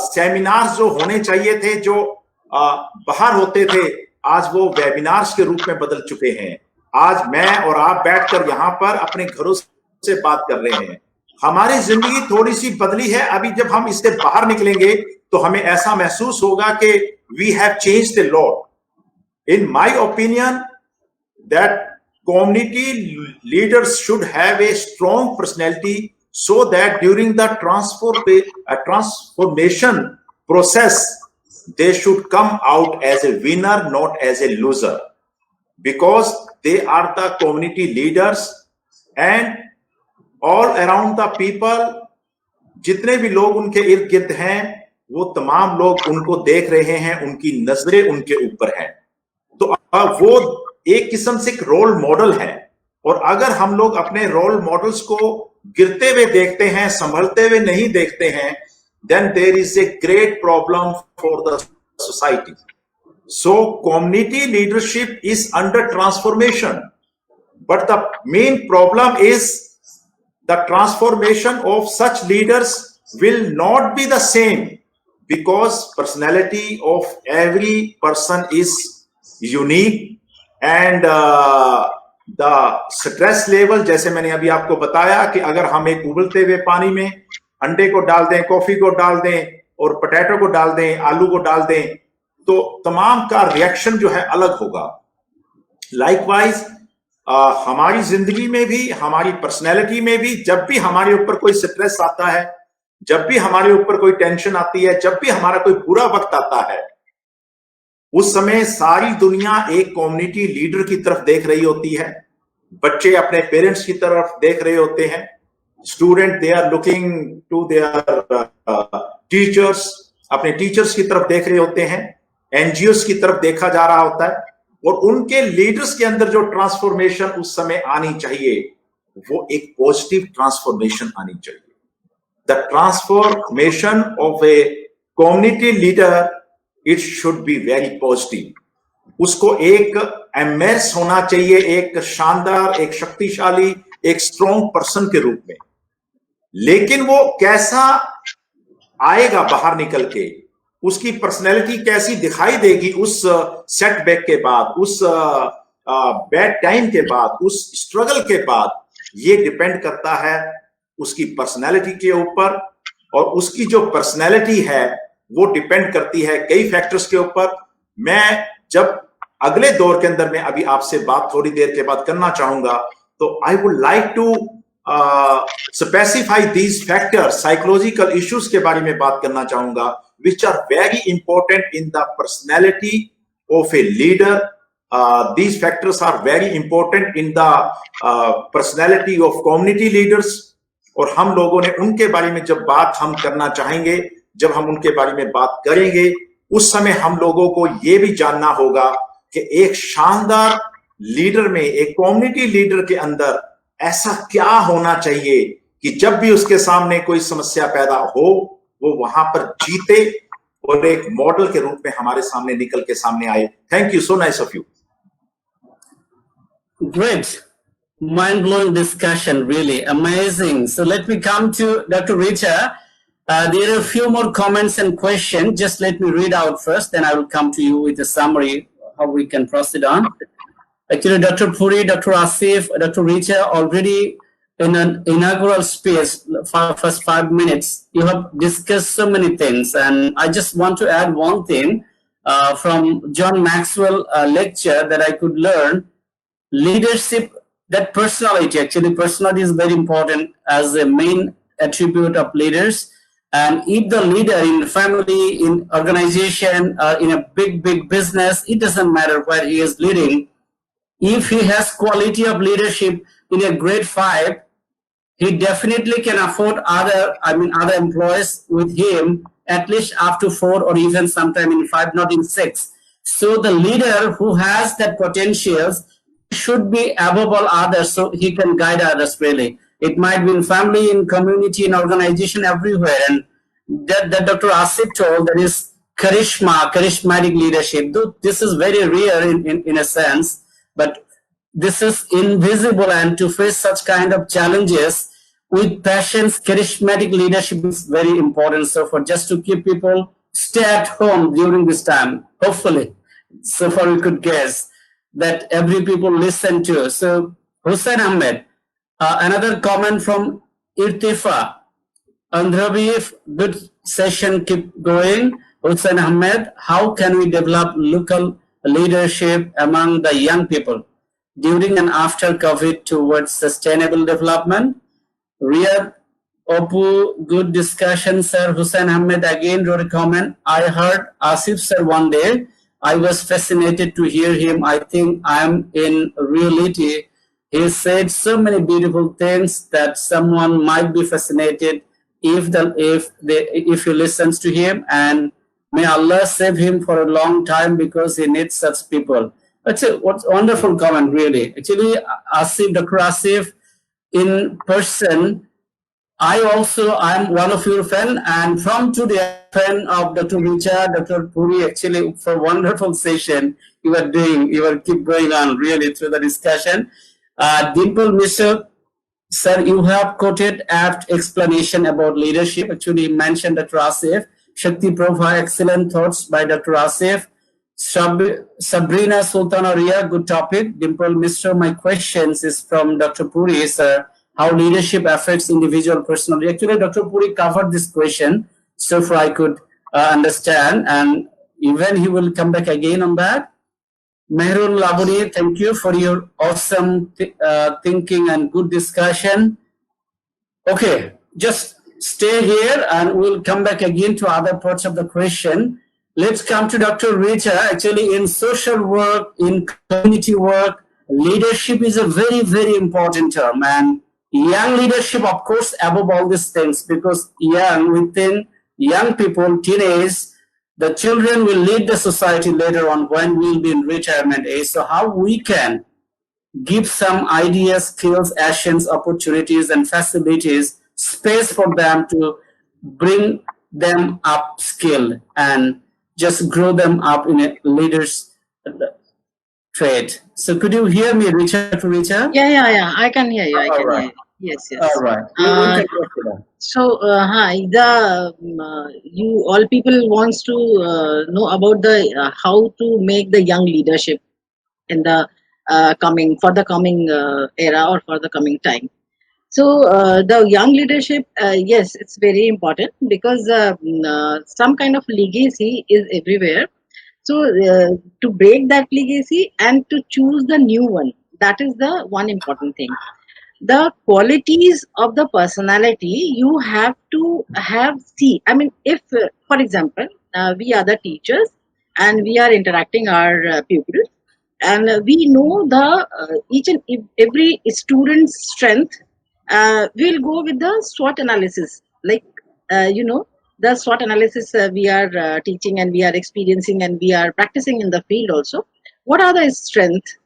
सेमिनार्स जो होने चाहिए थे, जो बाहर होते थे, आज वो वेबिनार्स के रूप में बदल चुके हैं. आज मैं और आप बैठकर यहाँ पर अपने घरों से बात कर रहे हैं. हमारी जिंदगी थोड़ी सी बदली है. अभी जब हम इससे बाहर निकलेंगे तो हमें ऐसा महसूस होगा कि we have changed a lot. In my opinion, that community leaders should have a strong personality, so that during the transformation process, they should come out as a winner, not as a loser. because they are the community leaders and all around the people. जितने भी लोग उनके इर्द गिर्द हैं वो तमाम लोग उनको देख रहे हैं, उनकी नजरें उनके ऊपर हैं, तो वो एक किस्म से एक रोल मॉडल है। और अगर हम लोग अपने रोल मॉडल्स को गिरते हुए देखते हैं, संभलते हुए नहीं देखते हैं, then there is a great problem for the society. So community leadership is under transformation, but the main problem is the transformation of such leaders will not be the same, because personality of every person is unique and the stress level, जैसे मैंने अभी आपको बताया कि अगर हम एक उबलते हुए पानी में अंडे को डाल दें, कॉफी को डाल दें और पोटैटो को डाल दें, आलू को डाल दें, तो तमाम का रिएक्शन जो है अलग होगा। लाइकवाइज हमारी जिंदगी में भी, हमारी पर्सनैलिटी में भी, जब भी हमारे ऊपर कोई स्ट्रेस आता है, जब भी हमारे ऊपर कोई टेंशन आती है, जब भी हमारा कोई बुरा वक्त आता है, उस समय सारी दुनिया एक कम्युनिटी लीडर की तरफ देख रही होती है। बच्चे अपने पेरेंट्स की तरफ देख रहे होते हैं, student they are looking to their teachers, अपने टीचर्स की तरफ देख रहे होते हैं, एनजीओस की तरफ देखा जा रहा होता है, और उनके लीडर्स के अंदर जो ट्रांसफॉर्मेशन उस समय आनी चाहिए वो एक पॉजिटिव ट्रांसफॉर्मेशन आनी चाहिए। The transformation of a community leader, it should be very positive. उसको एक एमएस होना चाहिए, एक शानदार, एक शक्तिशाली, एक स्ट्रॉन्ग पर्सन के रूप में। लेकिन वो कैसा आएगा बाहर निकल के, उसकी पर्सनैलिटी कैसी दिखाई देगी उस सेटबैक के बाद, उस बैड टाइम के बाद, उस स्ट्रगल के बाद, ये डिपेंड करता है उसकी पर्सनैलिटी के ऊपर। और उसकी जो पर्सनैलिटी है वो डिपेंड करती है कई फैक्टर्स के ऊपर। मैं जब अगले दौर के अंदर में अभी आपसे बात थोड़ी देर के बाद करना चाहूंगा, तो I would like to specify these factors, psychological issues के बारे में बात करना चाहूंगा, which are very important in the personality of a leader. These factors are very important in the personality of community leaders. और हम लोगों ने उनके बारे में जब बात हम करना चाहेंगे, जब हम उनके बारे में बात करेंगे, उस समय हम लोगों को ये भी जानना होगा कि एक शानदार लीडर में, एक कम्युनिटी लीडर के अंदर ऐसा क्या होना चाहिए कि जब भी उसके सामने कोई समस्या पैदा हो वो वहां पर जीते और एक मॉडल के रूप में हमारे सामने निकल के सामने आए। Thank you, so nice of you. Great, mind-blowing discussion, really amazing. So let me come to Dr. Rita. There are a few more comments and questions. Just let me read out first, then I will come to you with a summary how we can proceed on. Actually, Dr. Puri, Dr. Asif, Dr. Rita, already in an inaugural space for first 5 minutes, you have discussed so many things, and I just want to add one thing from John Maxwell lecture that I could learn. Leadership, that personality, actually personality is very important as a main attribute of leaders. And if the leader in family, in organization, or in a big business, it doesn't matter where he is leading, if he has quality of leadership in a grade 5, he definitely can afford other employees with him at least up to 4 or even sometime in 5, not in 6. So the leader who has that potentials should be above all others, so he can guide others really. It might be in family, in community, in organization, everywhere. And that Dr. Asif told, that is charismatic leadership. Though this is very rare in a sense, but this is invisible, and to face such kind of challenges with passion, charismatic leadership is very important. So for just to keep people stay at home during this time, hopefully, so far we could guess that every people listen to. So Hussain Ahmed, another comment from Irtifa. Andhrabi, good session, keep going. Hussain Ahmed, how can we develop local leadership among the young people during and after COVID towards sustainable development? Riyad Opu, good discussion, sir. Hussain Ahmed again wrote a comment. I heard Asif sir one day I was fascinated to hear him. I think I'm in reality. He said so many beautiful things that someone might be fascinated if he listens to him, and may Allah save him for a long time because he needs such people. That's a what's wonderful comment, really. Actually, Asif, Dr. Asif, in person, I'm one of your fan, and from today, fan of Dr. Richa, Dr. Puri. Actually, for wonderful session you are keep going on really through the discussion. Dimple Mishra, sir, you have quoted apt explanation about leadership. Actually, you mentioned Dr. Asif. Shakti Prabha, excellent thoughts by Dr. Asif. Sabrina Sultanaria, good topic. Dimple Mr. My questions is from Dr. Puri, sir. How leadership affects individual personality. Actually, Dr. Puri covered this question so far I could understand, and even he will come back again on that. Mehrul Labuni, thank you for your awesome thinking and good discussion. Okay, just stay here and we'll come back again to other parts of the question. Let's come to Dr. Richa. Actually, in social work, in community work, leadership is a very, very important term. And young leadership, of course, above all these things, because within young people, teenage, the children will lead the society later on when we'll be in retirement age. So how we can give some ideas, skills, actions, opportunities, and facilities, space for them to bring them up skilled and just grow them up in a leader's trait. So could you hear me, Richard? Yeah. I can hear you. I All can right. hear you. Yes. All right. We can go to that. So, hi, you all people wants to know about the how to make the young leadership in the coming era or for the coming time. So, the young leadership, yes, it's very important because some kind of legacy is everywhere. So, to break that legacy and to choose the new one, that is the one important thing. The qualities of the personality you have to have. See, I mean, if for example we are the teachers and we are interacting our pupils, and we know the each and every student's strength, we'll go with the SWOT analysis, like the SWOT analysis we are teaching and we are experiencing and we are practicing in the field also. What are the strengths,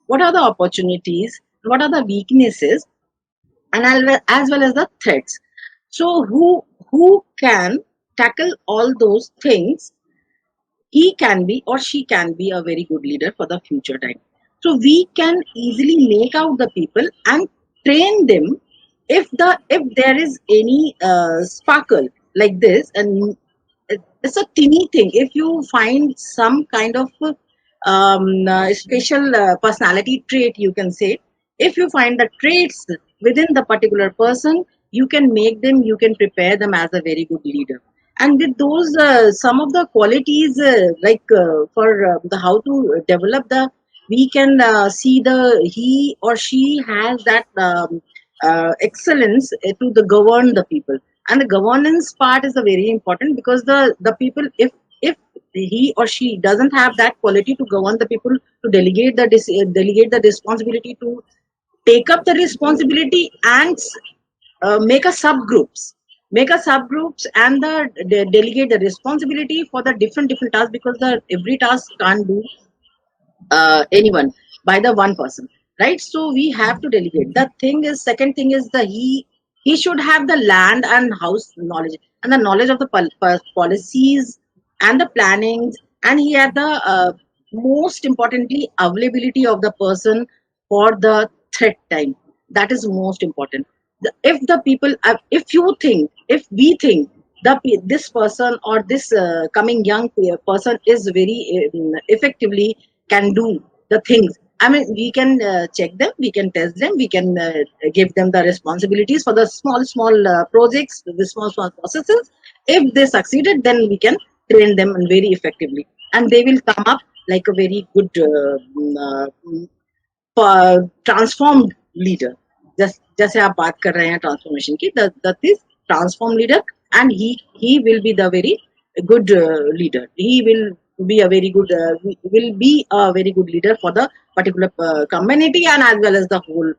what are the opportunities, what are the weaknesses, and as well as the threats. So who can tackle all those things, he can be or she can be a very good leader for the future time. So we can easily make out the people and train them. If there is any sparkle like this, and it's a teeny thing, if you find some kind of special personality trait, you can say, if you find the traits within the particular person, you can make them, you can prepare them as a very good leader. And with those some of the qualities, for the how to develop the, we can see the he or she has that excellence to the govern the people. And the governance part is a very important, because the people, if he or she doesn't have that quality to govern the people, to delegate the responsibility, to take up the responsibility and make a subgroups and delegate the responsibility for the different tasks, because the every task can't do anyone by the one person, right? So we have to delegate. The thing is, second thing is, the he should have the land and house knowledge, and the knowledge of the policies and the plannings, and he had the most importantly availability of the person for the threat time. That is most important. If the people, if we think this person or this coming young person is very effectively can do the things, I mean, we can check them, we can test them, we can give them the responsibilities for the small projects, the small processes. If they succeeded, then we can train them very effectively, and they will come up like a very good transformed leader. जैसे आप बात कर रहे हैं transformation की, that is transformed leader, and he will be the very good leader. He will be a very good will be a very good leader for the particular community and as well as the whole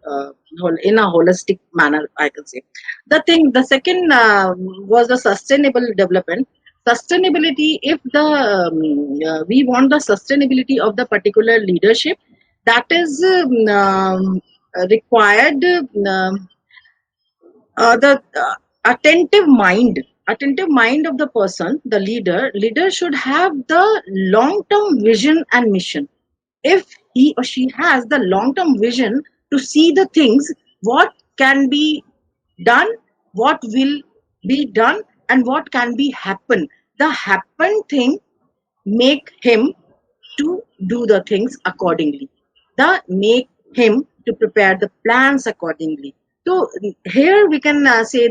in a holistic manner, I can say. The second was the sustainable development. Sustainability, if the we want the sustainability of the particular leadership, that is required the attentive mind of the person, the leader should have the long term vision and mission. If he or she has the long term vision to see the things, what can be done, what will be done, and what can be happen, the happen thing make him to do the things accordingly, the make him to prepare the plans accordingly. So here we can say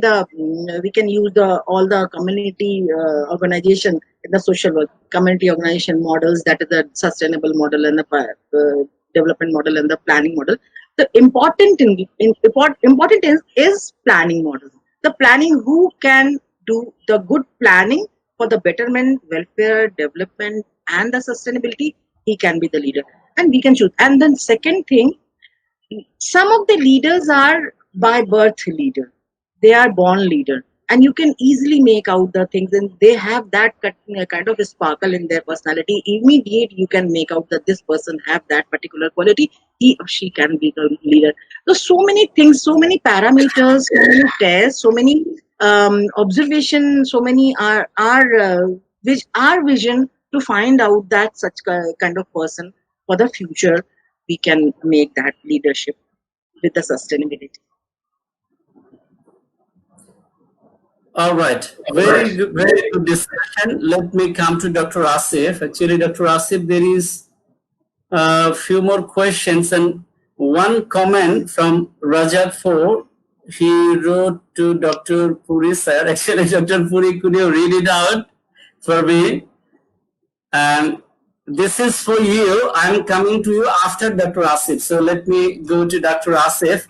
we can use the all the community organization in the social work community organization models, that is the sustainable model and the development model and the planning model. The important is planning model. The planning, who can do the good planning for the betterment, welfare, development, and the sustainability, he can be the leader, and we can choose. And then second thing, some of the leaders are by birth leader, they are born leader, and you can easily make out the things, and they have that kind of a sparkle in their personality. Immediate, you can make out that this person have that particular quality, he or she can be the leader. So many things, so many parameters, so many tests, so many observation, so many which our vision to find out that such kind of person for the future, we can make that leadership with the sustainability. All right, very good discussion. Let me come to Dr. Asif. Actually, Dr. Asif, there is a few more questions and one comment from Rajat 4. He wrote to Dr. Puri sir. Actually, Dr. Puri, could you read it out for me? And this is for you. I'm coming to you after Dr. Asif. So let me go to Dr. Asif.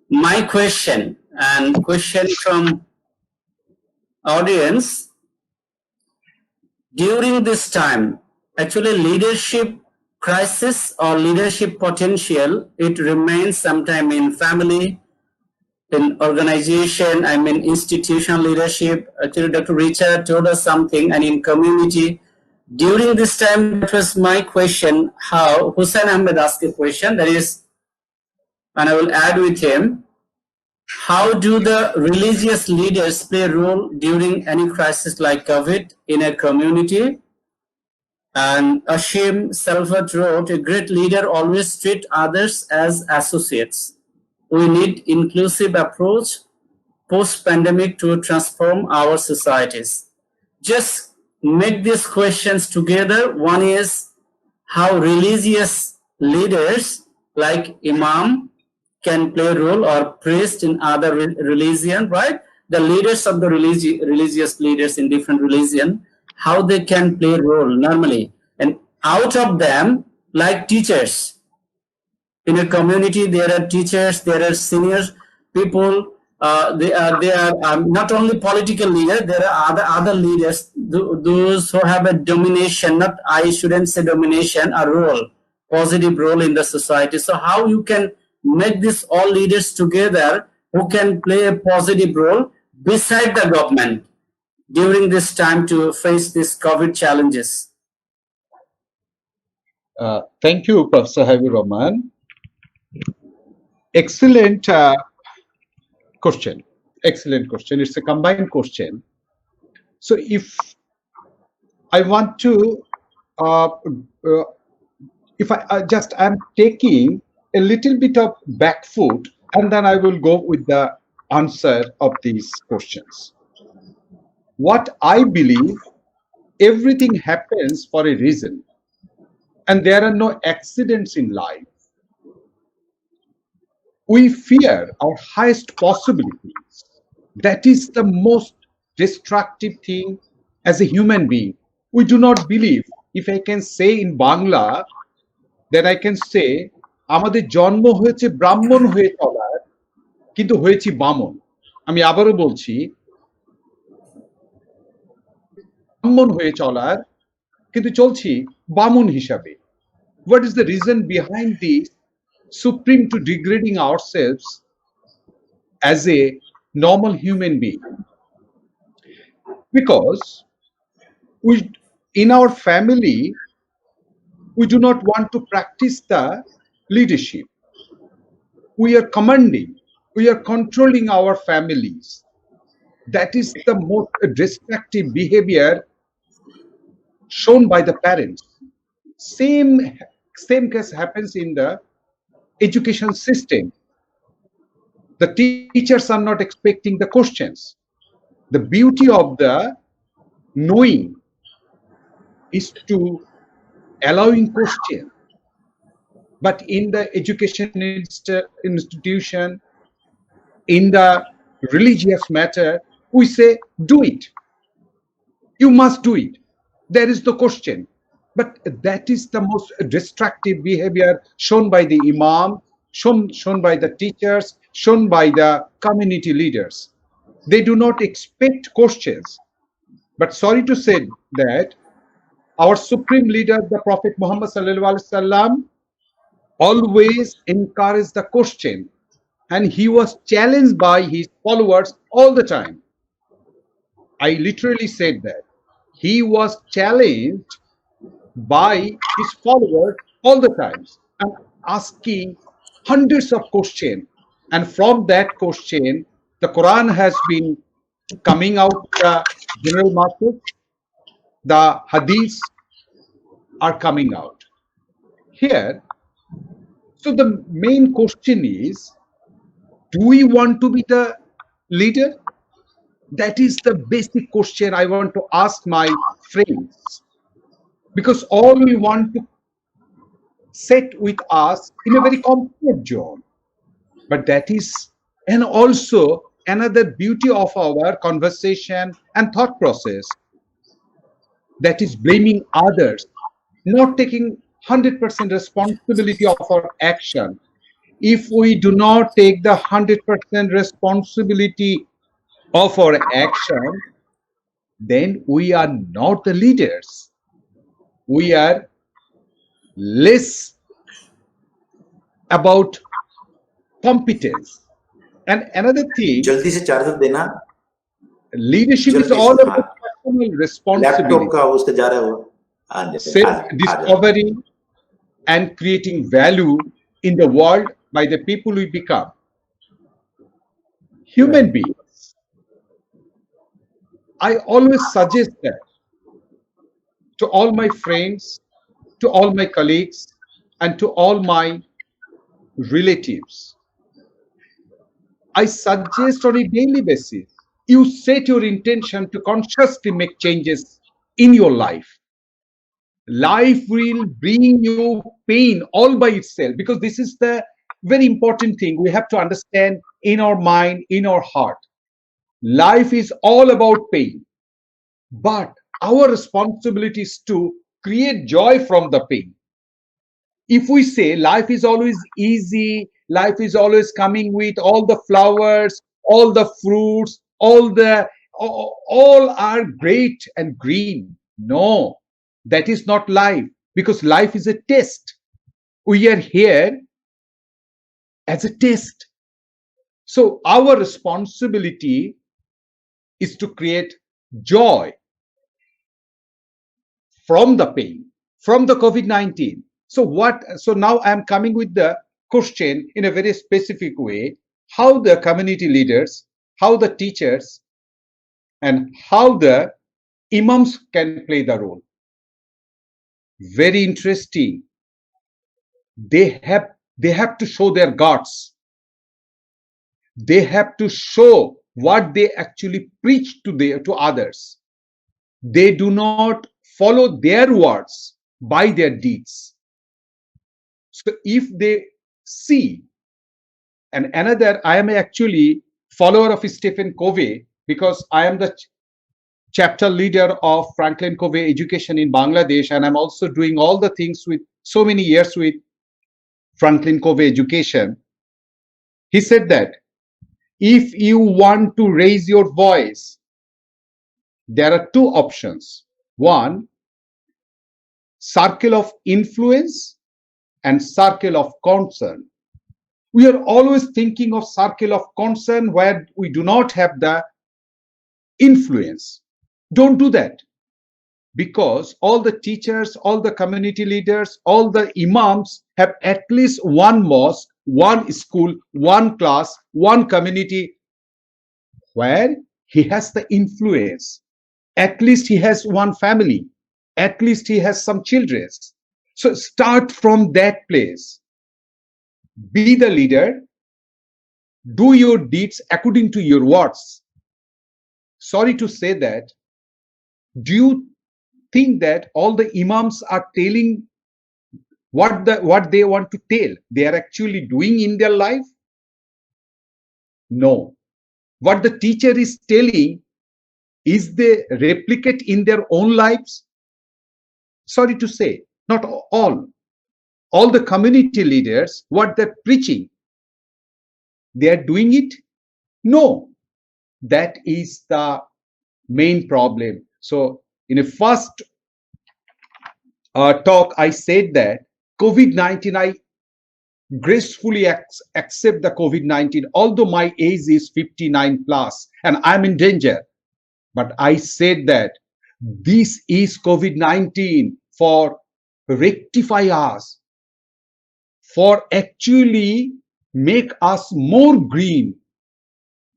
My question and question from audience. During this time, actually leadership crisis or leadership potential, it remains sometime in family, in organization, I mean institutional leadership. Actually, Dr. Richard told us something, and in community. During this time, that was my question, how Hussain Ahmed asked a question, that is, and I will add with him, how do the religious leaders play a role during any crisis like COVID in a community? And Ashim Salvat wrote, a great leader always treat others as associates. We need inclusive approach post-pandemic to transform our societies. Just make these questions together. One is how religious leaders like Imam can play a role, or priest in other religion, right? The leaders of the religious leaders in different religion, how they can play a role normally. And out of them, like teachers, in a community, there are teachers, there are senior people. They are not only political leaders. There are other leaders, those who have a domination. Not, I shouldn't say domination, a role, positive role in the society. So how you can make this all leaders together who can play a positive role beside the government during this time to face these COVID challenges? Thank you, Professor Habib Rahman. Excellent question. Excellent question. It's a combined question. So if I want to, if I'm taking a little bit of back foot, and then I will go with the answer of these questions. What I believe, everything happens for a reason, and there are no accidents in life. We fear our highest possibilities. That is the most destructive thing as a human being. We do not believe. If I can say in Bangla, then I can say, আমাদের জন্ম হয়েছে ব্রাহ্মণ হয়ে চলার, কিন্তু হয়েছি বামন। আমি আবারও বলছি, ব্রাহ্মণ হয়ে চলার, কিন্তু চলছি বামুন হিসাবে। What is the reason behind this supreme to degrading ourselves as a normal human being? Because we, in our family, we do not want to practice the leadership. We are commanding, we are controlling our families. That is the most destructive behavior shown by the parents. Same case happens in the education system. The teachers are not expecting the questions. The beauty of the knowing is to allowing question. But in the education institution, in the religious matter, we say, do it. You must do it. There is the question. But that is the most destructive behavior shown by the imam, shown by the teachers, shown by the community leaders. They do not expect questions. But sorry to say that our supreme leader, the Prophet Muhammad sallallahu alaihi wasallam, always encouraged the question, and he was challenged by his followers all the time. I literally said that he was challenged by his followers all the times and asking hundreds of questions. And from that question, the Quran has been coming out to the general market. The hadiths are coming out here. So the main question is, do we want to be the leader? That is the basic question I want to ask my friends. Because all we want to set with us in a very comfort zone. But that is, and also another beauty of our conversation and thought process, that is blaming others, not taking 100% responsibility of our action. If we do not take the 100% responsibility of our action, then we are not the leaders. We are less about competence. And another thing, जल्दी से charger देना, leadership is जल्दी all से, about हाँ, personal laptop responsibility, का उसका जा रहा है वो, आ जाए, आ जाए, आ जाए। self-discovery, and creating value in the world by the people we become. Human beings, I always suggest that to all my friends, to all my colleagues, and to all my relatives, I suggest on a daily basis, you set your intention to consciously make changes in your life. Life will bring you pain all by itself, because this is the very important thing we have to understand in our mind, in our heart. Life is all about pain, but our responsibility is to create joy from the pain. If we say life is always easy, life is always coming with all the flowers, all the fruits, all are great and green. No, that is not life, because life is a test. We are here as a test. So our responsibility is to create joy from the pain, from the COVID-19. So now I'm coming with the question in a very specific way, how the community leaders, how the teachers, and how the imams can play the role. Very interesting. They have to show their guts. They have to show what they actually preach to others. They do not follow their words by their deeds. So if they see, and another, I am actually follower of Stephen Covey, because I am the chapter leader of Franklin Covey Education in Bangladesh, and I'm also doing all the things with so many years with Franklin Covey Education. He said that if you want to raise your voice, there are two options. One, circle of influence and circle of concern. We are always thinking of circle of concern where we do not have the influence. Don't do that, because all the teachers, all the community leaders, all the imams have at least one mosque, one school, one class, one community where he has the influence. At least he has one family, at least he has some children. So start from that place. Be the leader, do your deeds according to your words. Sorry to say that, do you think that all the imams are telling what they want to tell? They are actually doing in their life? No. What the teacher is telling, is they replicate in their own lives? Sorry to say, not all. All the community leaders, what they're preaching, they are doing it? No. That is the main problem. So in a first talk, I said that COVID-19, I gracefully accept the COVID-19, although my age is 59 plus and I'm in danger. But I said that this is COVID-19 for rectify us, for actually make us more green,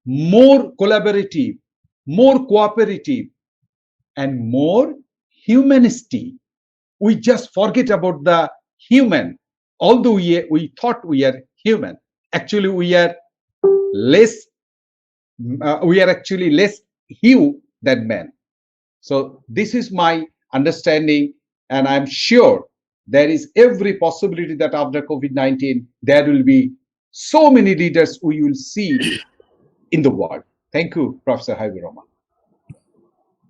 more collaborative, more cooperative, and more humanistic. We just forget about the human. Although we thought we are human, actually we are less. We are actually less hue than man. So this is my understanding, and I'm sure there is every possibility that after COVID-19 there will be so many leaders we will see in the world. Thank you, Professor Habibur Rahman.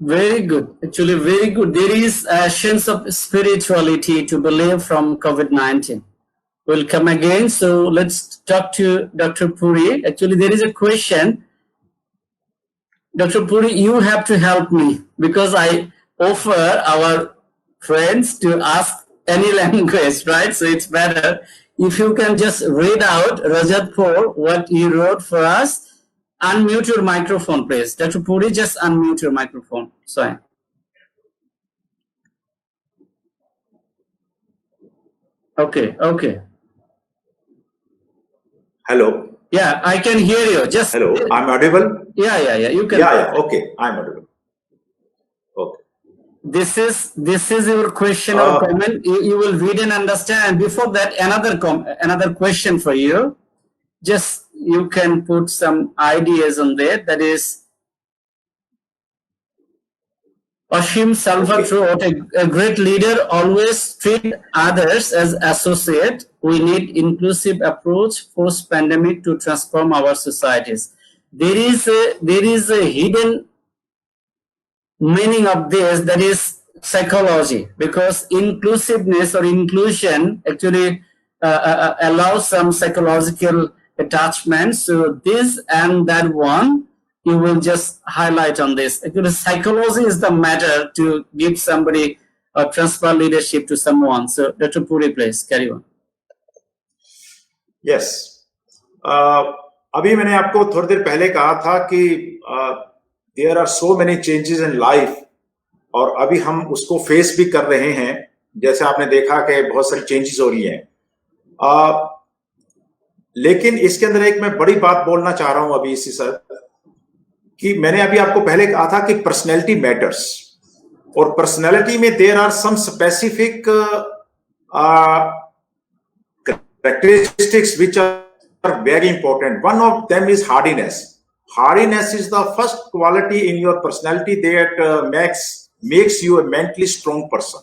Very good. Actually, very good. There is a sense of spirituality to believe from COVID-19. We'll come again. So let's talk to Dr. Puri. Actually, there is a question. Dr. Puri, you have to help me, because I offer our friends to ask any language, right? So it's better if you can just read out, Rajatpur, what you wrote for us. Unmute your microphone, please. Dr. Puri, just unmute your microphone. Sorry. Okay, okay. Hello. Yeah, I can hear you. Just Hello. I'm audible? Yeah. You can. Yeah. Okay. I'm audible. Okay. This is your question or comment. You will read and understand. And before that, another question for you. Just you can put some ideas on there. That is, Ashim Salvatore wrote, a great leader always treat others as associate. We need inclusive approach post-pandemic to transform our societies. There is a hidden meaning of this, that is psychology, because inclusiveness or inclusion actually allows some psychological attachments. So this and that one, you will just highlight on this. Actually, psychology is the matter to give somebody or transfer leadership to someone. So Dr. Puri, please carry on. Yes. अभी मैंने आपको थोड़ी देर पहले कहा था कि there are so many changes in life, और अभी हम उसको फेस भी कर रहे हैं. जैसे आपने देखा कि बहुत सारी चेंजेस हो रही हैं. लेकिन इसके अंदर एक मैं बड़ी बात बोलना चाह रहा हूं अभी इसी सर, कि मैंने अभी आपको पहले कहा था कि पर्सनैलिटी मैटर्स, और पर्सनैलिटी में there are some specific characteristics which are very important. One of them is hardiness. Hardiness is the first quality in your personality that makes you a mentally strong person.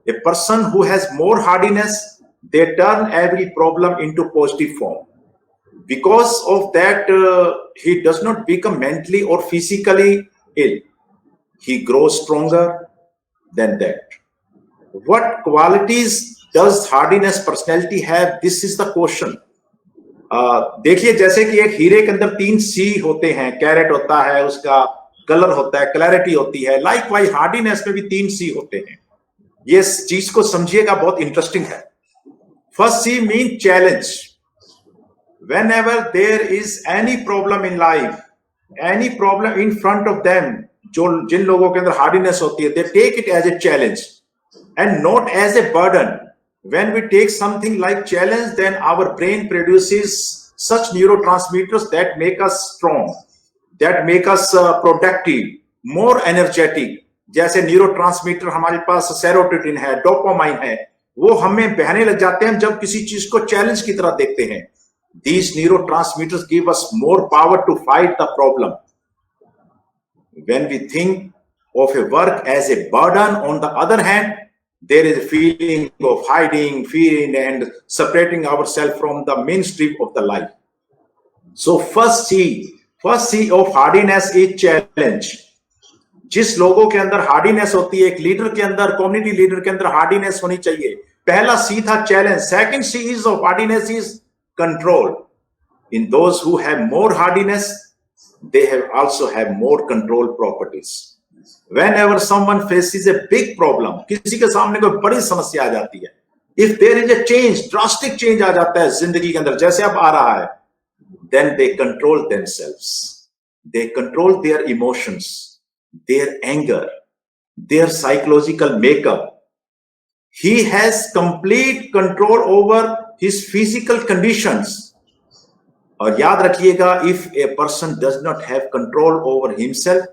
A person who has more hardiness, they turn every problem into positive form. Because of that, he does not become mentally or physically ill. He grows stronger than that. What qualities does hardiness personality have? This is the question. देखिए, जैसे कि एक हीरे के अंदर 3 सी होते हैं, carat होता है, उसका कलर होता है, क्लैरिटी होती है. लाइकवाइज हार्डीनेस में भी 3 सी होते हैं. ये चीज को समझिएगा, बहुत इंटरेस्टिंग है। First C mean challenge. Whenever there is any problem in life, any problem in front of them, जिन लोगों के अंदर हार्डीनेस होती है, they take it as a challenge and not as a burden. When we take something like challenge, then our brain produces such neurotransmitters that make us strong, that make us productive, more energetic. जैसे neurotransmitter हमारे पास serotonin है, dopamine है, वो हमें बहने लग जाते हैं जब किसी चीज को चैलेंज की तरह देखते हैं। These neurotransmitters give us more power to fight the problem. When we think of a work as a burden, on the other hand, there is a feeling of hiding, fearing, and separating ourselves from the mainstream of the life. So first C of hardiness is challenge. जिस लोगों के अंदर hardiness होती है, एक leader के अंदर, community leader के अंदर हार्डीनेस होनी चाहिए। पहला सी था challenge. Second C is of hardiness is control. In those who have more hardiness, they also have more control properties. Whenever someone faces a big problem, किसी के सामने कोई बड़ी समस्या आ जाती है, if there is a change, drastic change आ जाता है जिंदगी के अंदर, जैसे अब आ रहा है, then they control themselves. They control their emotions, their anger, their psychological makeup. He has complete control over his physical conditions. और याद रखिएगा, if a person does not have control over himself,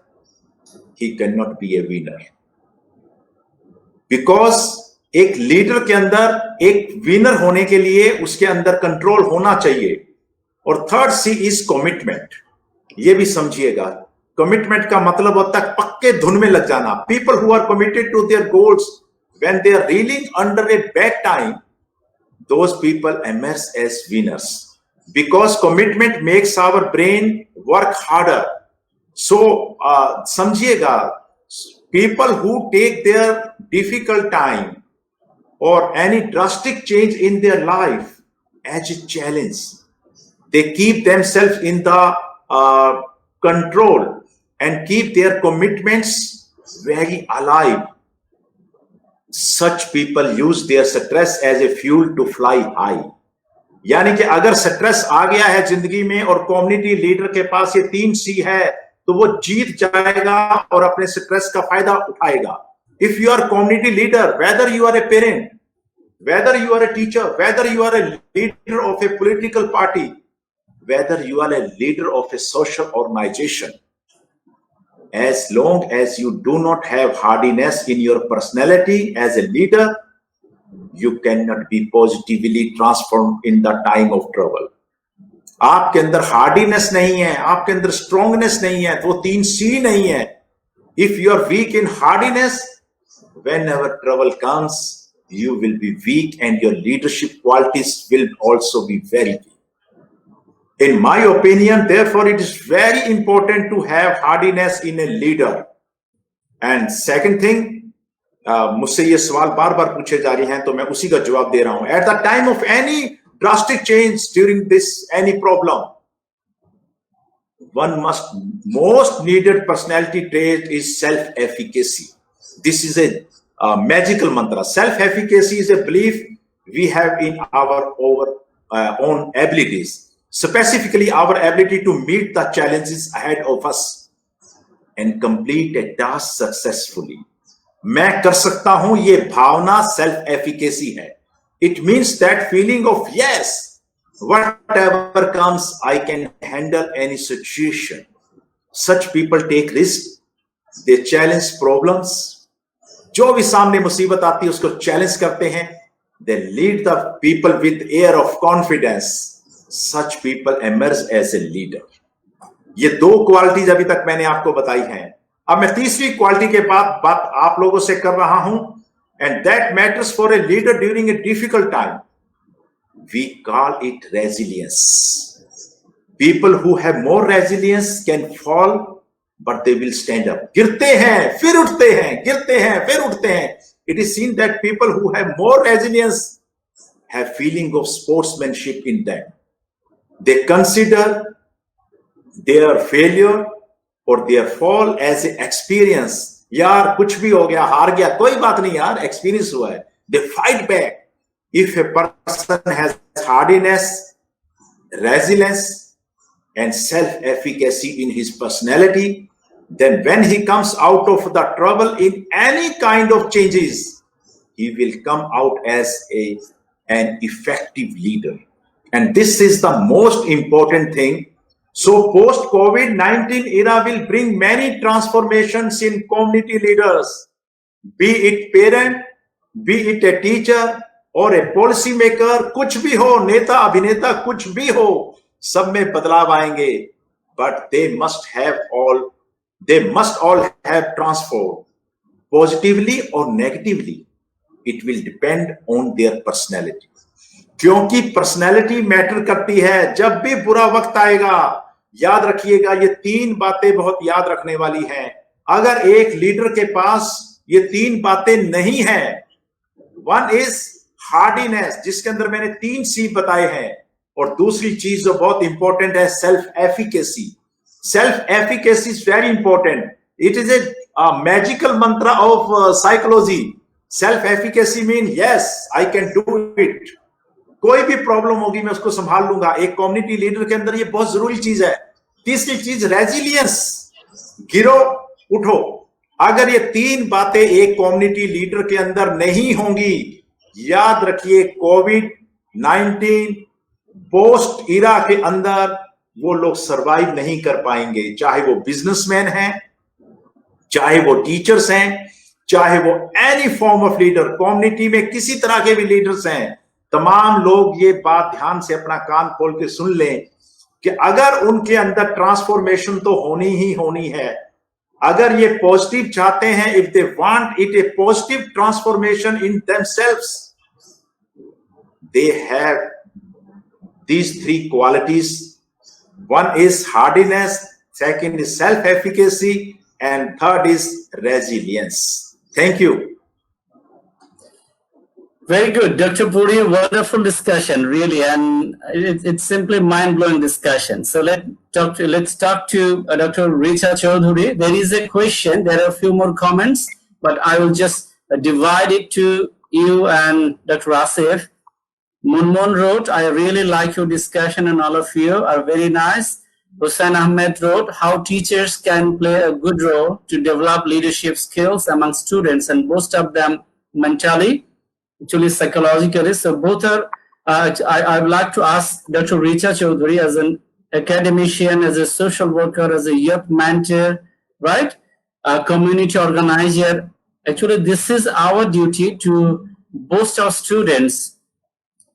he cannot be a winner. Because एक leader के अंदर एक winner होने के लिए उसके अंदर कंट्रोल होना चाहिए। और थर्ड सी इज कमिटमेंट। ये भी समझिएगा, कमिटमेंट का मतलब होता है पक्के धुन में लग जाना। People who are committed to their goals when they are reeling under a bad time, those people emerge as winners, because commitment makes our brain work harder. So समझिएगा, people who take their difficult time or any drastic change in their life as a challenge, they keep themselves in the control and keep their commitments very alive. Such people use their stress as a fuel to fly high. यानी कि अगर stress आ गया है जिंदगी में और community leader के पास ये 3 सी है, तो वो जीत जाएगा और अपने स्ट्रेस का फायदा उठाएगा। If you are community leader, whether you are a parent, whether you are a teacher, whether you are a leader of a political party, whether you are a leader of a social organization, as long as you do not have hardiness in your personality as a leader, you cannot be positively transformed in the time of trouble. आपके अंदर hardiness नहीं है, आपके अंदर strongness नहीं है, वो 3 सी नहीं है। If you are weak in hardiness, whenever trouble comes, you will be weak and your leadership qualities will also be very weak. In my opinion, therefore, it is very important to have hardiness in a leader. And second thing, मुझसे ये सवाल बार बार पूछे जा रहे हैं, तो मैं उसी का जवाब दे रहा हूं। At the time of any drastic change during this any problem, one most needed personality trait is self-efficacy. This is a magical mantra. Self-efficacy is a belief we have in our own abilities. Specifically, our ability to meet the challenges ahead of us and complete a task successfully. मैं कर सकता हूं, ये भावना self efficacy है। It means that feeling of yes, whatever comes, I can handle any situation. Such people take risks, they challenge problems. जो भी सामने मुसीबत आती है उसको चैलेंज करते हैं। They lead the people with air of confidence. Such people emerge as a leader. ये 2 क्वालिटीज अभी तक मैंने आपको बताई हैं। अब मैं तीसरी क्वालिटी के बाद बात आप लोगों से कर रहा हूं, and that matters for a leader during a difficult time. We call it resilience. People who have more resilience can fall, but they will stand up. गिरते हैं फिर उठते हैं, गिरते हैं फिर उठते हैं। It is seen that people who have more resilience have feeling of sportsmanship in them. They consider their failure or their fall as an experience यार कुछ भी हो गया, हार गया, कोई बात नहीं यार, एक्सपीरियंस हुआ है. They fight back. If a person has hardiness, resilience and self-efficacy in his personality, then when he comes out of the trouble in any kind of changes, he will come out as an effective leader. And this is the most important thing. So post COVID-19 era will bring many transformations in community leaders, be it parent, be it a teacher or a policy maker. कुछ भी हो, नेता अभिनेता कुछ भी हो, सब में बदलाव आएंगे. But they must all have transformed positively or negatively. It will depend on their personality. क्योंकि पर्सनैलिटी मैटर करती है. जब भी बुरा वक्त आएगा, याद रखिएगा, ये 3 बातें बहुत याद रखने वाली हैं. अगर एक लीडर के पास ये 3 बातें नहीं है, वन इज हार्डीनेस, जिसके अंदर मैंने 3 सी बताए हैं, और दूसरी चीज जो बहुत इंपॉर्टेंट है, self efficacy. Self efficacy is very important. It is a magical mantra of psychology. Self efficacy mean yes, I can do it. कोई भी प्रॉब्लम होगी मैं उसको संभाल लूंगा. एक कम्युनिटी लीडर के अंदर ये बहुत जरूरी चीज है. तीसरी चीज रेजिलियंस, गिरो उठो. अगर ये 3 बातें एक कम्युनिटी लीडर के अंदर नहीं होंगी, याद रखिए कोविड-19 पोस्ट इरा के अंदर वो लोग सरवाइव नहीं कर पाएंगे. चाहे वो बिजनेसमैन हैं, चाहे वो टीचर्स हैं, चाहे वो any form of leader, community में किसी तरह के भी लीडर्स हैं, तमाम लोग ये बात ध्यान से अपना कान खोल के सुन लें कि अगर उनके अंदर ट्रांसफॉर्मेशन तो होनी ही होनी है. अगर ये पॉजिटिव चाहते हैं, if they want it A positive transformation in themselves, they have these 3 qualities. One is hardiness, second is self-efficacy, and third is resilience. Thank you. Very good, Dr. Puri. Wonderful discussion, really, and it's simply mind-blowing discussion. So let's talk to Dr. Richa Chaudhuri. There is a question. There are a few more comments, but I will just divide it to you and Dr. Asif. Munmun wrote, I really like your discussion and all of you are very nice. Hussain Ahmed wrote, how teachers can play a good role to develop leadership skills among students and boost up them mentally, actually psychologically. So both are, I would like to ask Dr. Richa Chaudhuri, as an academician, as a social worker, as a youth mentor, right? A community organizer. Actually, this is our duty to boost our students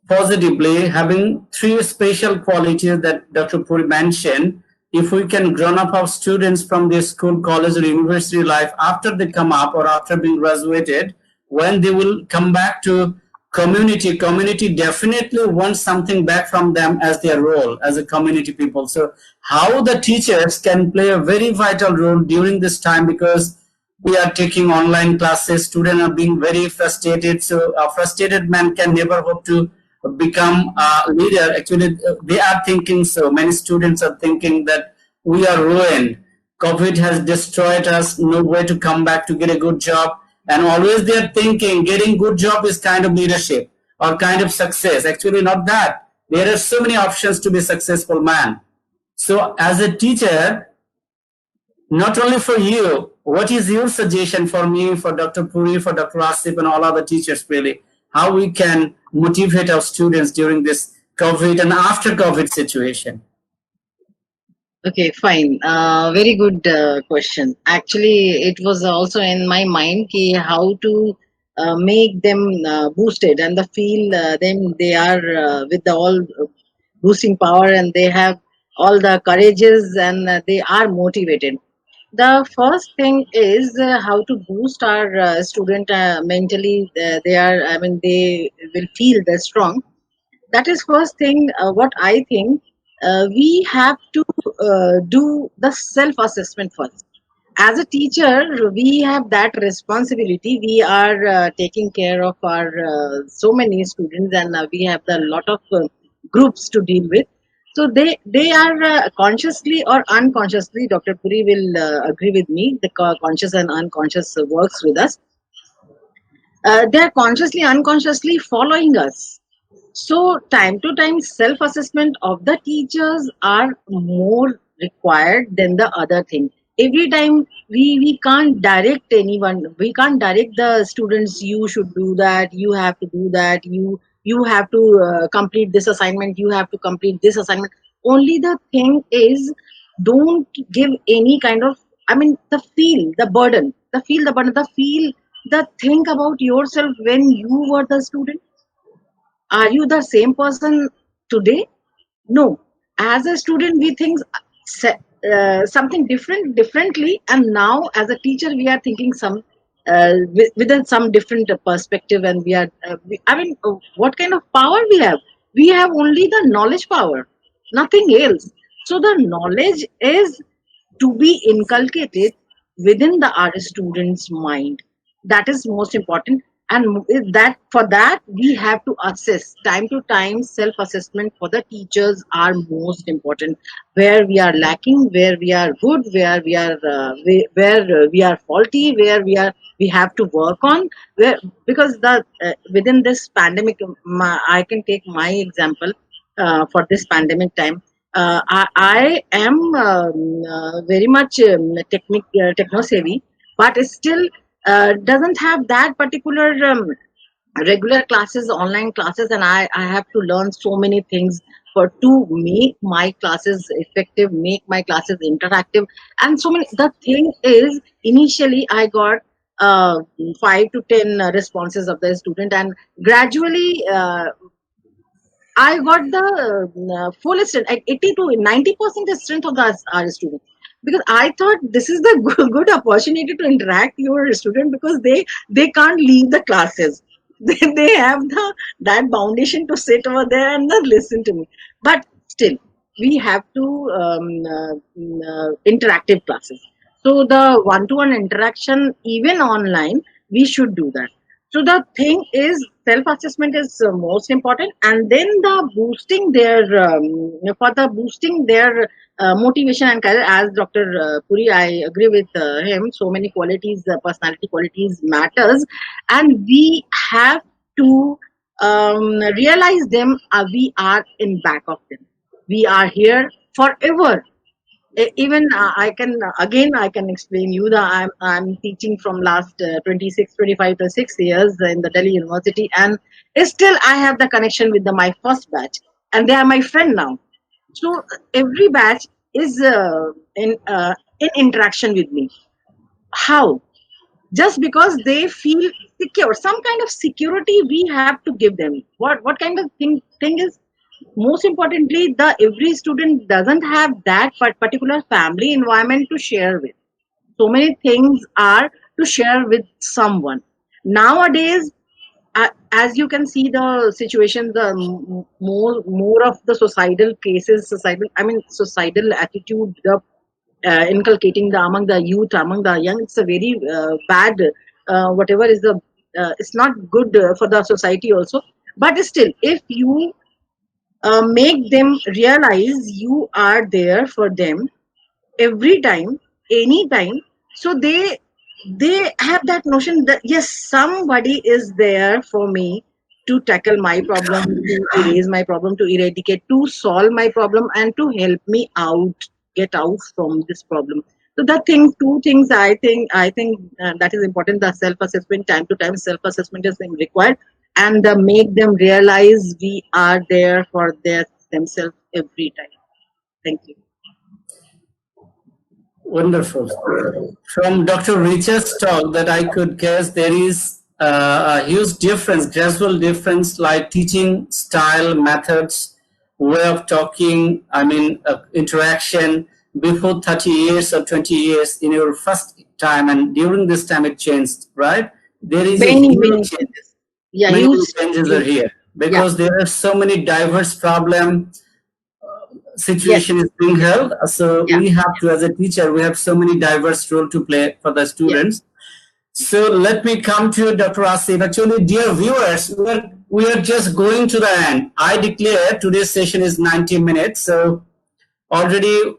positively, having 3 special qualities that Dr. Puri mentioned. If we can grown up our students from their school, college, or university life, after they come up or after being graduated, when they will come back to community definitely wants something back from them as their role as a community people. So how the teachers can play a very vital role during this time, because we are taking online classes, students are being very frustrated. So a frustrated man can never hope to become a leader. Actually, they are thinking, so many students are thinking that we are ruined. COVID has destroyed us, no way to come back to get a good job. And always they are thinking getting good job is kind of leadership or kind of success. Actually, not that. There are so many options to be a successful man. So as a teacher, not only for you, what is your suggestion for me, for Dr. Puri, for Dr. Asif, and all other teachers, really, how we can motivate our students during this COVID and after COVID situation? Okay, fine. Very good question. Actually, it was also in my mind ki how to make them boosted and the feel them they are with the all boosting power, and they have all the courages, and they are motivated. The first thing is how to boost our student mentally. They are, I mean, they will feel the strong. That is first thing. What I think, we have to do the self assessment first. As a teacher, we have that responsibility. We are taking care of our so many students, and we have a lot of groups to deal with. So they are consciously or unconsciously, Dr. Puri will agree with me, the conscious and unconscious works with us. They are consciously, unconsciously following us. So time to time, self-assessment of the teachers are more required than the other thing. Every time we can't direct anyone, we can't direct the students. You should do that. You have to do that. You have to complete this assignment. You have to complete this assignment. Only the thing is, don't give any kind of. I mean, the feel, the burden, the feel, the burden, the feel, the think about yourself when you were the student. Are you the same person today? No. As a student, we think something differently, and now as a teacher, we are thinking some within some different perspective, and we are. I mean, what kind of power we have? We have only the knowledge power, nothing else. So the knowledge is to be inculcated within the art student's mind. That is most important, and that for that we have to assess time to time. Self assessment for the teachers are most important, where we are lacking, where we are good, where we are where we are faulty, where we have to work on, where, because the within this pandemic, I can take my example. For this pandemic time, I am very much techno savvy, but still doesn't have that particular regular classes, online classes, and I have to learn so many things for to make my classes effective, make my classes interactive, and so many. The thing is, initially I got 5 to 10 responses of the student, and gradually I got the full strength, like 80 to 90% strength of the our students. Because I thought this is the good opportunity to interact your student, because they can't leave the classes. They have that foundation to sit over there and then listen to me. But still, we have to interactive classes. So the one-to-one interaction, even online, we should do that. So the thing is, self-assessment is most important, and then the boosting their for the boosting their motivation and career. As Dr. Puri, I agree with him. So many qualities, personality qualities matters, and we have to realize them. We are in back of them. We are here forever. Even I can again I can explain you that I'm teaching from last 26 25 to 6 years in the Delhi University, and still I have the connection with my first batch, and they are my friend now. So every batch is in interaction with me. How? Just because they feel secure, some kind of security we have to give them. What kind of thing is, most importantly, the every student doesn't have that particular family environment to share with. So many things are to share with someone nowadays. As you can see the situation, the more of the societal cases, societal, I mean societal attitude, the inculcating the among the youth, among the young, it's a very bad whatever is the it's not good for the society also. But still, if you make them realize you are there for them every time, anytime, so they have that notion that yes, somebody is there for me to tackle my problem, to erase my problem, to eradicate, to solve my problem, and to help me out, get out from this problem. So the thing, two things, I think that is important. The self assessment, time to time self assessment is required, and make them realize we are there for themselves every time. Thank you. Wonderful. From Dr. Richard's talk, that I could guess there is a huge difference, gradual difference, like teaching style, methods, way of talking, I mean, interaction before 30 years or 20 years in your first time, and during this time it changed, right? There is a Many huge changes. Yeah, many huge. changes are here, because there are so many diverse problems, situation is being held. So Yeah. we have to, as a teacher, we have so many diverse role to play for the students. So let me come to Dr. Asif. Actually, dear viewers, we are we are just going to the end. I declare today's session is 90 minutes. So already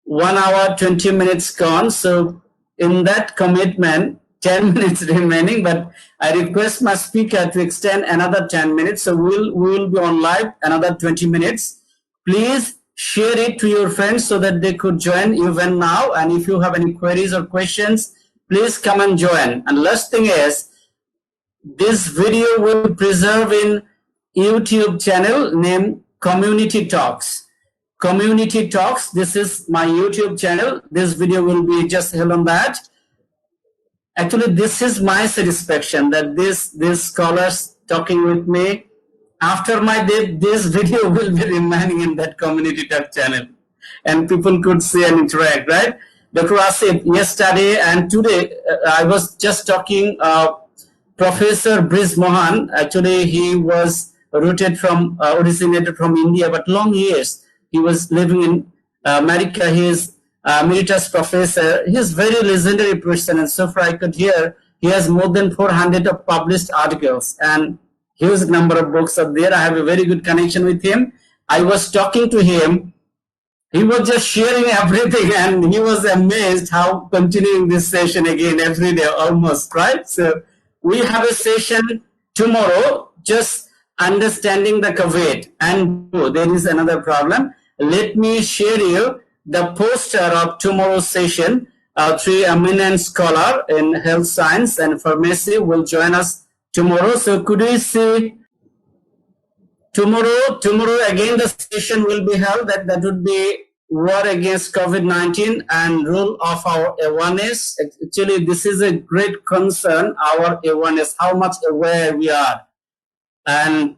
1 hour, 20 minutes gone. So in that commitment, 10 minutes remaining, but I request my speaker to extend another 10 minutes. So we will be on live another 20 minutes. Please share it to your friends so that they could join even now. And if you have any queries or questions, please come and join. And last thing is, this video will preserve in YouTube channel named Community Talks. Community Talks, this is my YouTube channel. This video will be just held on that. Actually, this is my satisfaction that these scholars talking with me. After my death, this video will be remaining in that Community Talk channel, and people could see and interact, right? Dr. Asif, yesterday and today, I was just talking, Professor Briz Mohan, actually he was originated from India, but long years he was living in America. He is emeritus professor. He is very legendary person, and so far I could hear he has more than 400 of published articles and huge number of books are there. I have a very good connection with him. I was talking to him. He was just sharing everything, and he was amazed how continuing this session again every day almost, right? So we have a session tomorrow, just understanding the COVID. And there is another problem. Let me share you the poster of tomorrow's session. Three eminent scholars in health science and pharmacy will join us tomorrow. So could we see tomorrow again the session will be held. That would be war against COVID-19 and role of our awareness. Actually, this is a great concern, our awareness, how much aware we are. And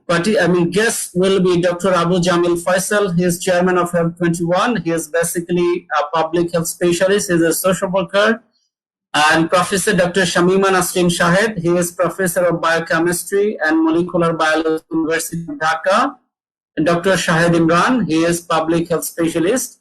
guest will be Dr. Abu Jamil Faisal. He is chairman of Health 21. He is basically a public health specialist. He is a social worker. And Professor Dr. Shamima Nasrin Shahed. He is professor of biochemistry and molecular biology, University of Dhaka. And Dr. Shahed Imran. He is public health specialist.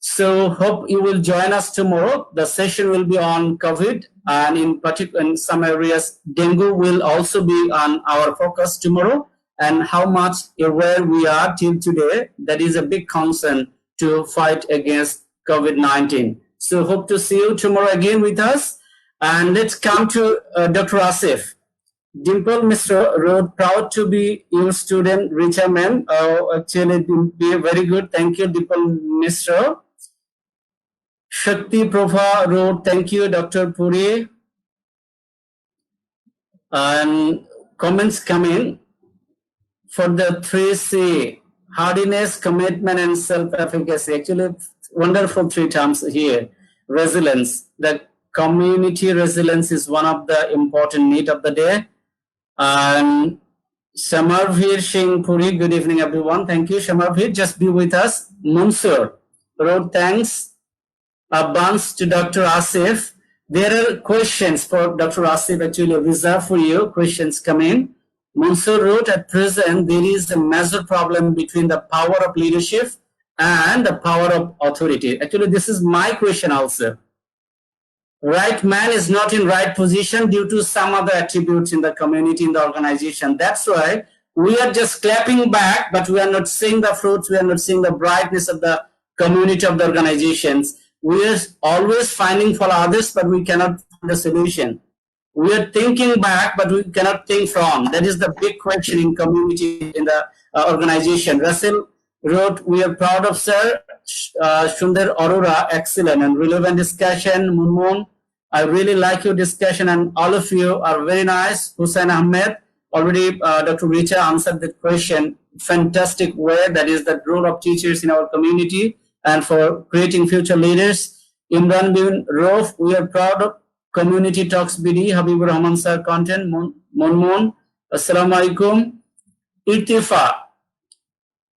So hope you will join us tomorrow. The session will be on COVID, and in particular in some areas, dengue will also be on our focus tomorrow, and how much aware we are till today. That is a big concern to fight against COVID-19. So hope to see you tomorrow again with us. And let's come to Dr. Asif. Dimple Mishra wrote, proud to be your student, Richa ma'am. Actually, be very good. Thank you, Dimple Mishra. Shakti Prabha wrote, thank you, Dr. Puri. And comments coming for the 3C, hardiness, commitment, and self-efficacy. Actually, wonderful 3 terms here. Resilience. The community resilience is one of the important need of the day. And Shamarveer Singh Puri, good evening, everyone. Thank you, Shamarveer. Just be with us. Mansur wrote, thanks a bunch to Dr. Asif. There are questions for Dr. Asif, actually reserved for you. Questions come in. Mansur wrote, at present, there is a major problem between the power of leadership and the power of authority. Actually, this is my question also. Right man is not in right position due to some other attributes in the community, in the organization. That's why we are just clapping back, but we are not seeing the fruits. We are not seeing the brightness of the community, of the organizations. We are always finding for others, but we cannot find a solution. We are thinking back, but we cannot think from. That is the big question in community, in the organization. Russell wrote, we are proud of Sir Sundar Arora, excellent and relevant discussion. Munmoon, I really like your discussion, and all of you are very nice. Hussain Ahmed, already Dr. Richa answered the question. Fantastic way. That is the role of teachers in our community and for creating future leaders. Imran bin Rauf, we are proud of Community Talks BD, Habibur Rahman sir content. Monmoon, Assalamu alaikum. Irtifa,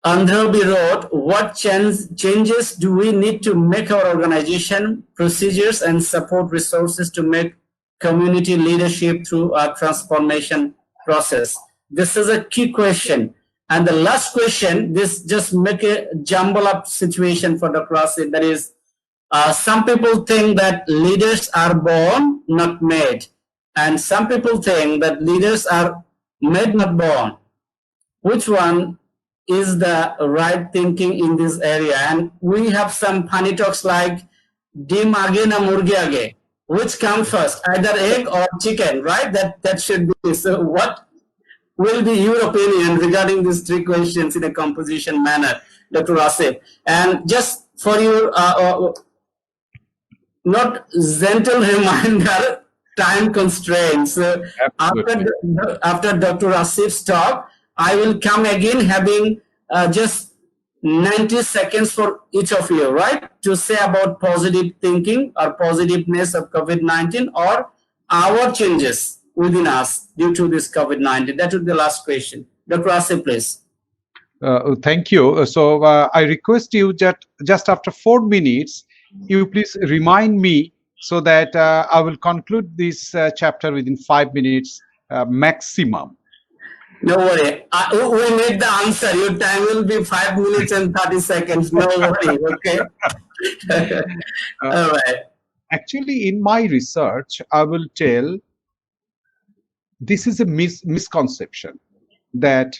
Andhrabi wrote, what changes do we need to make our organization, procedures, and support resources to make community leadership through our transformation process? This is a key question. And the last question, this just make a jumble up situation for Dr. Asif. That is, some people think that leaders are born, not made. And some people think that leaders are made not born. Which one is the right thinking in this area? And we have some funny talks like dim age na murgi age. Which comes first, either egg or chicken, right? That should be. So what will be your opinion regarding these three questions in a composition manner, Dr. Asif? And just for your not gentle reminder, time constraints. Absolutely. After Dr. Asif's talk, I will come again having just 90 seconds for each of you, right? To say about positive thinking or positiveness of COVID-19 or our changes within us due to this COVID-19. That would be the last question. Dr. Asif, please. Thank you. I request you that just after 4 minutes, you please remind me so that I will conclude this chapter within 5 minutes maximum. No worry. We need the answer. Your time will be 5 minutes and 30 seconds. No worry. Okay. All right. Actually, in my research, I will tell this is a misconception that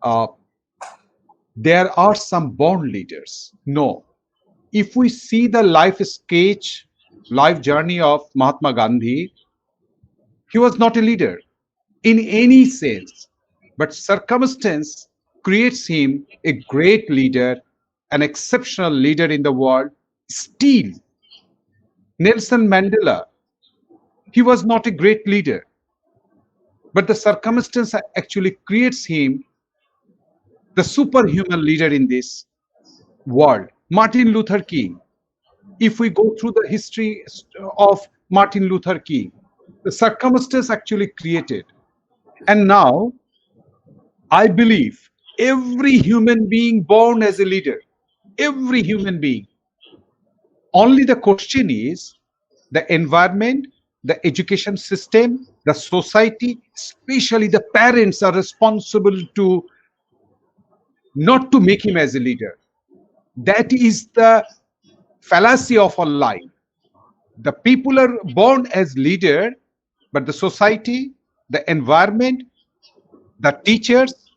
uh, there are some born leaders. No. If we see the life sketch, life journey of Mahatma Gandhi, he was not a leader in any sense, but circumstance creates him a great leader, an exceptional leader in the world. Still, Nelson Mandela, he was not a great leader, but the circumstance actually creates him the superhuman leader in this world. Martin Luther King, if we go through the history of Martin Luther King, the circumstance actually created. And now, I believe every human being born as a leader, every human being. Only the question is the environment, the education system, the society, especially the parents are responsible to not to make him as a leader. That is the fallacy of our life. The people are born as leader, but the society, the environment, the teachers,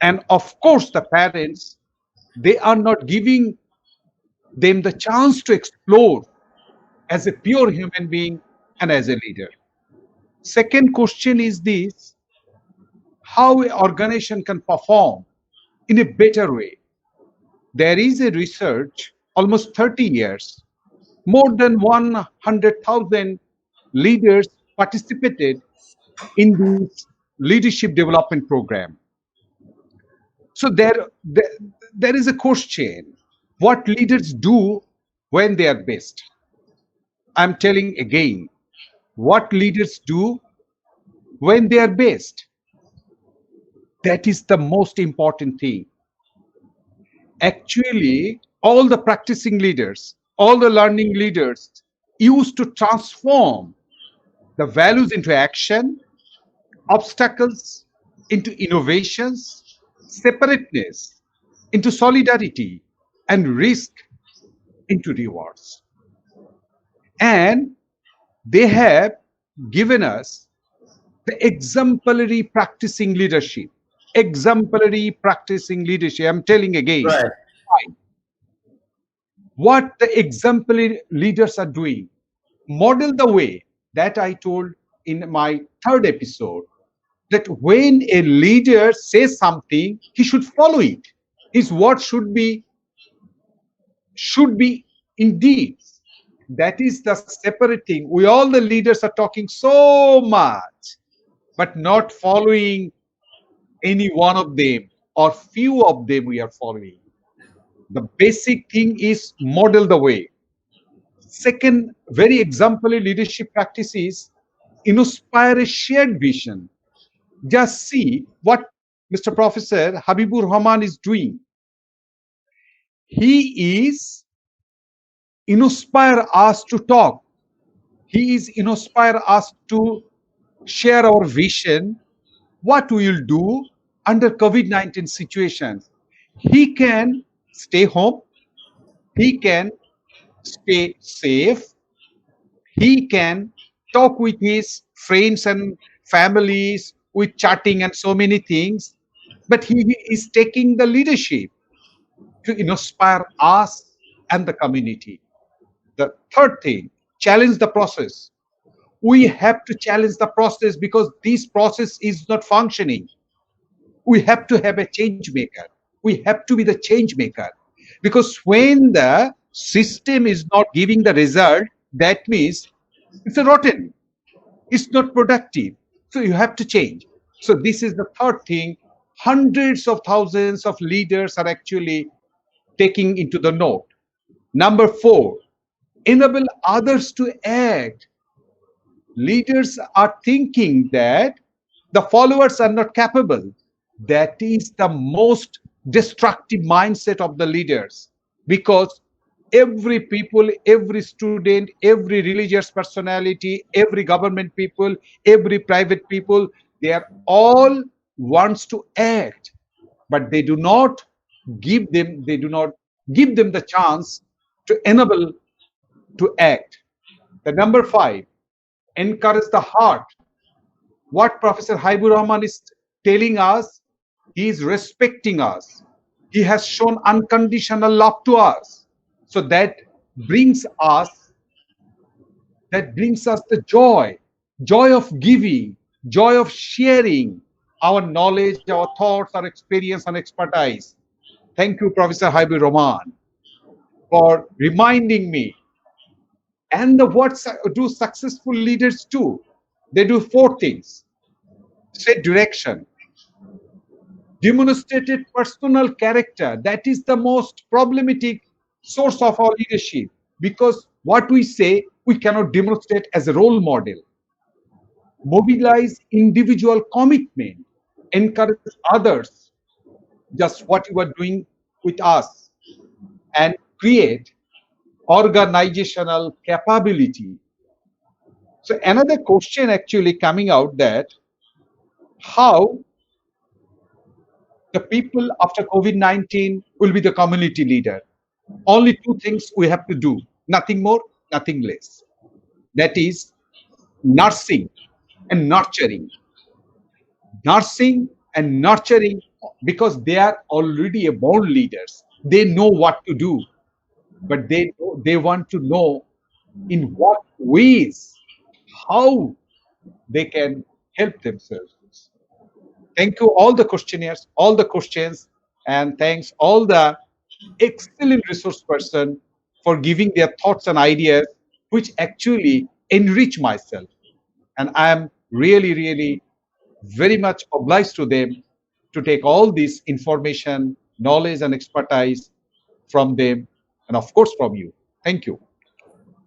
and of course the parents, they are not giving them the chance to explore as a pure human being and as a leader. Second question is this: how an organization can perform in a better way. There is a research, almost 30 years, more than 100,000 leaders participated in this leadership development program. So there is a question: what leaders do when they are best? I'm telling again, what leaders do when they are best? That is the most important thing. Actually, all the practicing leaders, all the learning leaders used to transform the values into action, obstacles into innovations, separateness into solidarity, and risk into rewards. And they have given us the exemplary practicing leadership. Exemplary practicing leadership. I'm telling again, Right. what the exemplary leaders are doing. Model the way that I told in my third episode, that when a leader says something, he should follow it. His word should be in deeds. That is the separating. We all the leaders are talking so much, but not following any one of them, or few of them we are following. The basic thing is model the way. Second, very exemplary leadership practice is inspire a shared vision. Just see what Mr. Professor Habibur Rahman is doing. He is inspire us to talk. He is inspire us to share our vision, what we will do under COVID-19 situations. He can stay home. He can stay safe. He can talk with his friends and families with chatting and so many things, but he is taking the leadership to inspire us and the community. The third thing, challenge the process. We have to challenge the process because this process is not functioning. We have to have a change maker. We have to be the change maker, because when the system is not giving the result, that means it's a rotten, it's not productive. So you have to change. So this is the third thing. Hundreds of thousands of leaders are actually taking into the note. Number 4, enable others to act. Leaders are thinking that the followers are not capable. That is the most destructive mindset of the leaders, because every people, every student, every religious personality, every government people, every private people, they are all wants to act, but they do not give them the chance to enable to act. The number 5, encourage the heart. What Professor Habibur Rahman is telling us, he is respecting us. He has shown unconditional love to us. So that brings us the joy of giving, joy of sharing our knowledge, our thoughts, our experience and expertise. Thank you, Professor Habibur Rahman, for reminding me. And what do successful leaders do? They do 4 things. Set direction, demonstrated personal character. That is the most problematic source of our leadership, because what we say we cannot demonstrate as a role model. Mobilize individual commitment, encourage others, just what you are doing with us, and create organizational capability. So another question actually coming out, that how the people after COVID-19 will be the community leader. Only 2 things we have to do, nothing more, nothing less. That is nursing and nurturing. Nursing and nurturing, because they are already born leaders. They know what to do, but they want to know in what ways, how they can help themselves. Thank you all the questionnaires, all the questions, and thanks all the excellent resource person for giving their thoughts and ideas, which actually enrich myself. And I am really, really very much obliged to them to take all this information, knowledge and expertise from them, and of course from you. Thank you.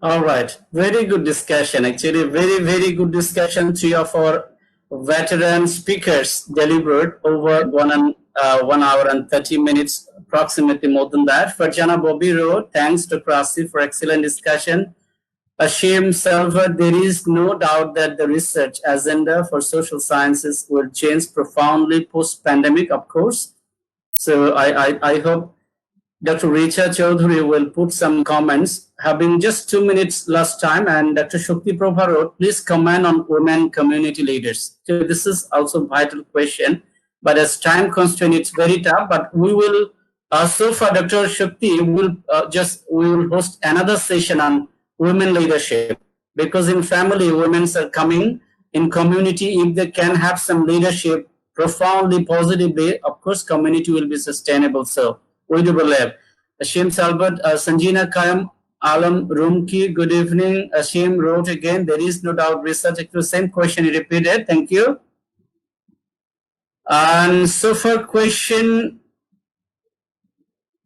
All right, very good discussion. Actually, very, very good discussion. 3 of our veteran speakers delivered over 1 hour and 30 minutes, approximately more than that. Farjana Bobiro, thanks Dr. Asif for excellent discussion. Ashim Salva, there is no doubt that the research agenda for social sciences will change profoundly post-pandemic, of course. So I hope Dr. Richa Chaudhuri will put some comments, having just 2 minutes last time, and Dr. Shakti Prabha wrote, please comment on women community leaders. So this is also a vital question, but as time constraint, it's very tough, but we will, so far Dr. Shakti will we will host another session on women leadership, because in family, women are coming, in community, if they can have some leadership profoundly, positively, of course, community will be sustainable. So we do believe. Ashim Salvat, Sanjina Kayam, Alam Rumki, good evening. Ashim wrote again, there is no doubt research. The same question he repeated. Thank you. And so for question,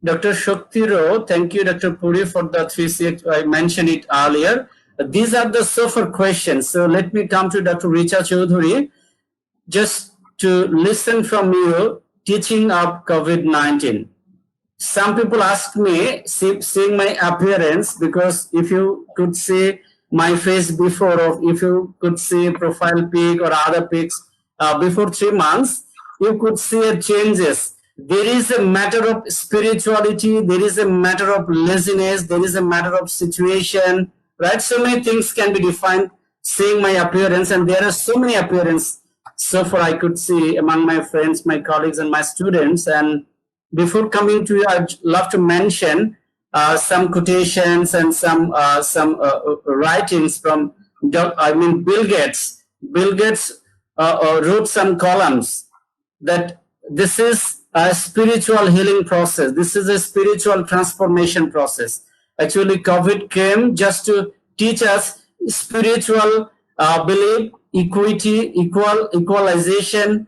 Dr. Shakti wrote, thank you, Dr. Puri, for the 3 I mentioned it earlier. These are the SOFR questions. So let me come to Dr. Richa Chaudhuri, just to listen from you, teaching of COVID-19. Some people ask me, seeing my appearance, because if you could see my face before, or if you could see profile pic or other pics before 3 months, you could see changes. There is a matter of spirituality, there is a matter of laziness, there is a matter of situation, right? So many things can be defined seeing my appearance, and there are so many appearances. so far I could see among my friends, my colleagues, and my students. And before coming to you, I'd love to mention some quotations and some writings from Bill Gates. Bill Gates wrote some columns that this is a spiritual healing process. This is a spiritual transformation process. Actually, COVID came just to teach us spiritual belief, equity, equalization,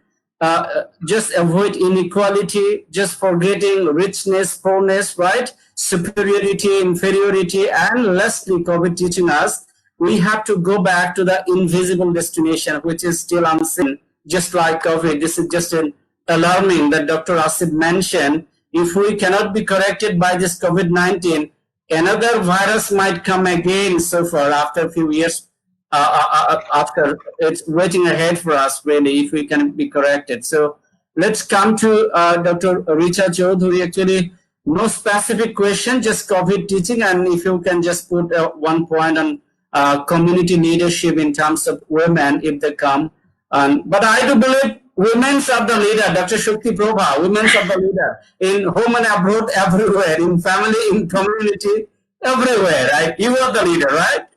just avoid inequality, just forgetting richness, poorness, right? Superiority, inferiority, and lastly, COVID teaching us we have to go back to the invisible destination, which is still unseen, just like COVID. This is just an alarming that Dr. Asif mentioned. If we cannot be corrected by this COVID-19, another virus might come again so far after a few years, after it's waiting ahead for us, really, if we can be corrected. So let's come to Dr. Richa Chaudhuri. Actually, no specific question, just COVID teaching, and if you can just put one point on community leadership in terms of women if they come. But I do believe women are the leader, Dr. Shakti Prabha, women are the leader in home and abroad, everywhere, in family, in community, everywhere, right? You are the leader, right?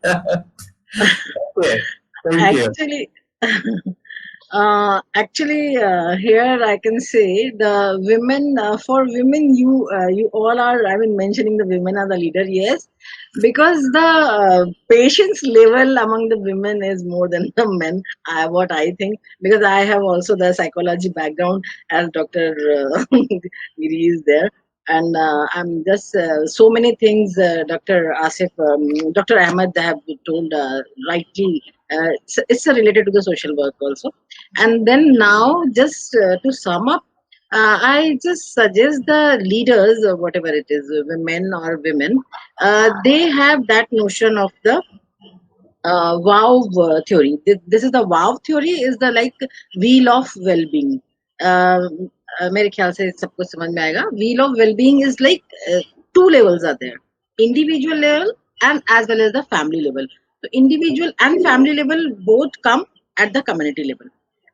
Okay, thank you. Here I can say the women, for women, you all are, I mean, mentioning the women are the leader, yes, because the patience level among the women is more than the men, what I think, because I have also the psychology background as Dr. Giri is there. And I'm just so many things Dr. Asif, Dr. Ahmed have told rightly. It's related to the social work also. And then now, just to sum up, I just suggest the leaders, or whatever it is, men or women, they have that notion of the wow theory. This is the wow theory, is the like wheel of well-being. मेरे ख्याल से सबको समझ में आएगा. Wheel of well-being is like two levels are there: individual level and as well as the family level. So individual and family level both come at the community level,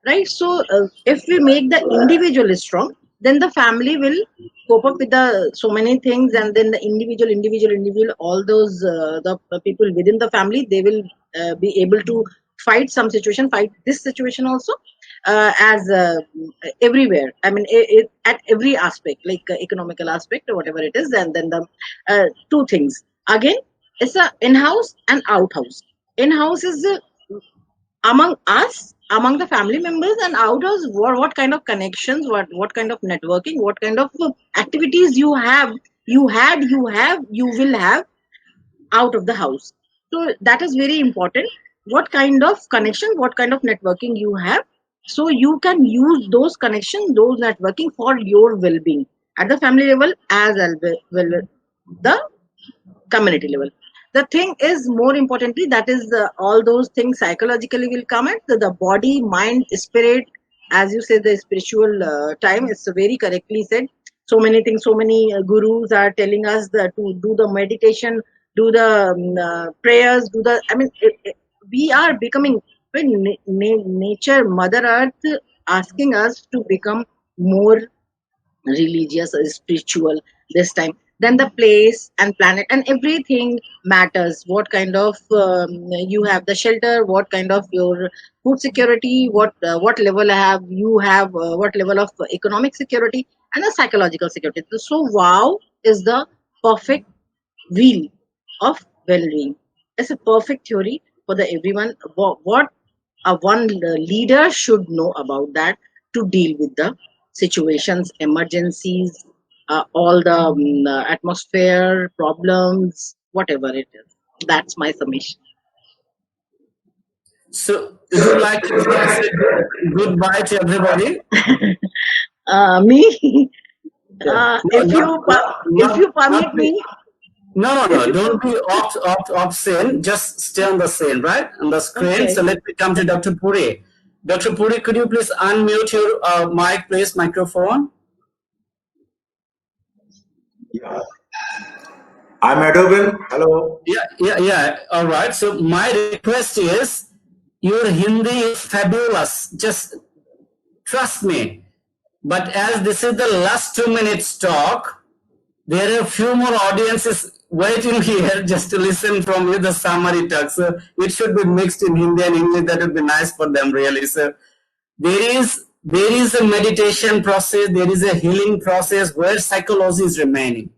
right? So if we make the individual strong, then the family will cope up with the so many things, and then the individual, all those the people within the family, they will be able to fight some situation, fight this situation also, as everywhere. I mean, at every aspect, like economical aspect or whatever it is. And then the two things again, it's a in-house and out-house. In-house is among us, among the family members, and outhouse, what kind of connections, what kind of networking, what kind of activities you have, you will have out of the house. So that is very important. What kind of connection, what kind of networking you have, so you can use those connections, those networking for your well-being at the family level as well the community level. The thing is, more importantly, that is all those things psychologically will come at the body, mind, spirit. As you said, the spiritual time, it's very correctly said. So many things, so many gurus are telling us that to do the meditation, do the prayers, do the, I mean, we are becoming, when nature, Mother Earth asking us to become more religious or spiritual this time. Then the place and planet and everything matters. What kind of you have the shelter, what kind of your food security, what level have you have, what level of economic security and the psychological security. So wow is the perfect wheel of well-being. It's a perfect theory for the everyone. What a one leader should know about that to deal with the situations, emergencies, all the atmosphere problems, whatever it is. That's my summation. So, would you like to say goodbye to everybody? Me, if you permit me. No. Don't be off scene. Just stay on the scene, right? On the screen. Okay. So let me come to Dr. Puri. Dr. Puri, could you please unmute your mic, please, microphone? Yeah. I'm audible. Hello. Yeah. All right. So my request is, your Hindi is fabulous. Just trust me. But as this is the last 2 minutes talk, there are a few more audiences waiting here just to listen from you the summary talk. So it should be mixed in Hindi and English. That would be nice for them, really. So there is a meditation process, there is a healing process where psychology is remaining.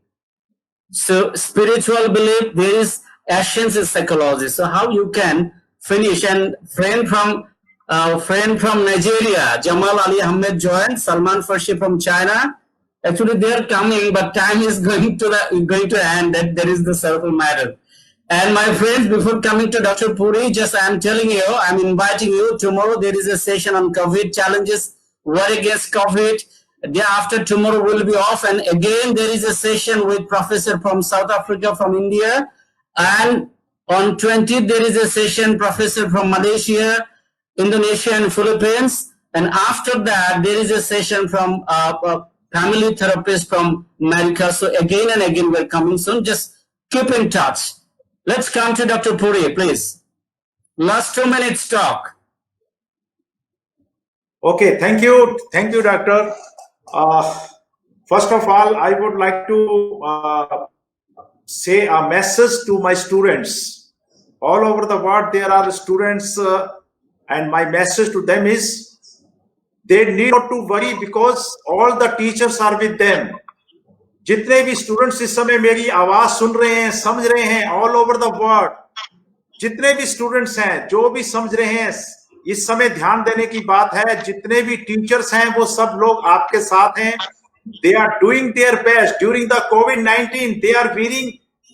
So spiritual belief, there is essence is psychology. So how you can finish, and friend from Nigeria, Jamal Ali Ahmed joined, Salman Farsi from China. Actually, they are coming, but time is going to end. That there is the circle matter. And my friends, before coming to Dr. Puri, just I'm telling you, I'm inviting you. Tomorrow there is a session on COVID challenges, war against COVID. Day after tomorrow will be off, and again there is a session with professor from South Africa, from India, and on 20th there is a session professor from Malaysia, Indonesia, and Philippines, and after that there is a session from family therapist from America. So again and again we're coming soon. Just keep in touch. Let's come to Dr. Puri, please. Last 2 minutes talk. Okay, thank you, doctor. First of all, I would like to say a message to my students. All over the world, there are students, and my message to them is, they need not to worry because all the teachers are with them. जितने भी students इस समय मेरी आवाज सुन रहे हैं, समझ रहे हैं, ऑल ओवर द वर्ल्ड, जितने भी स्टूडेंट्स हैं, जो भी समझ रहे हैं, इस समय ध्यान देने की बात है, जितने भी टीचर्स हैं वो सब लोग आपके साथ हैं. They are doing their best during the कोविड-19. They are wearing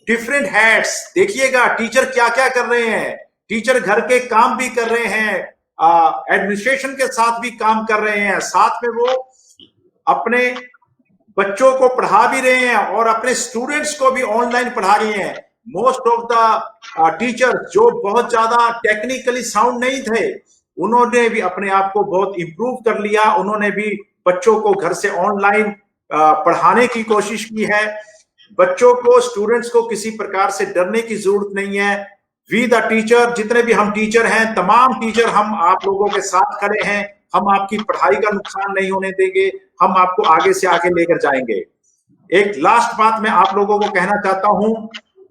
different hats. देखिएगा टीचर क्या क्या कर रहे हैं. टीचर घर के काम भी कर रहे हैं, एडमिनिस्ट्रेशन के साथ भी काम कर रहे हैं, साथ में वो अपने बच्चों को पढ़ा भी रहे हैं और अपने स्टूडेंट्स को भी ऑनलाइन पढ़ा रहे हैं. मोस्ट ऑफ द टीचर्स जो बहुत ज्यादा टेक्निकली साउंड नहीं थे, उन्होंने भी अपने आप को बहुत इंप्रूव कर लिया. उन्होंने भी बच्चों को घर से ऑनलाइन पढ़ाने की कोशिश की है. बच्चों को, स्टूडेंट्स को किसी प्रकार से डरने की जरूरत नहीं है. वी द टीचर, जितने भी हम टीचर हैं, तमाम टीचर हम आप लोगों के साथ खड़े हैं. हम आपकी पढ़ाई का नुकसान नहीं होने देंगे. हम आपको आगे से आगे लेकर जाएंगे. एक लास्ट बात मैं आप लोगों को कहना चाहता हूं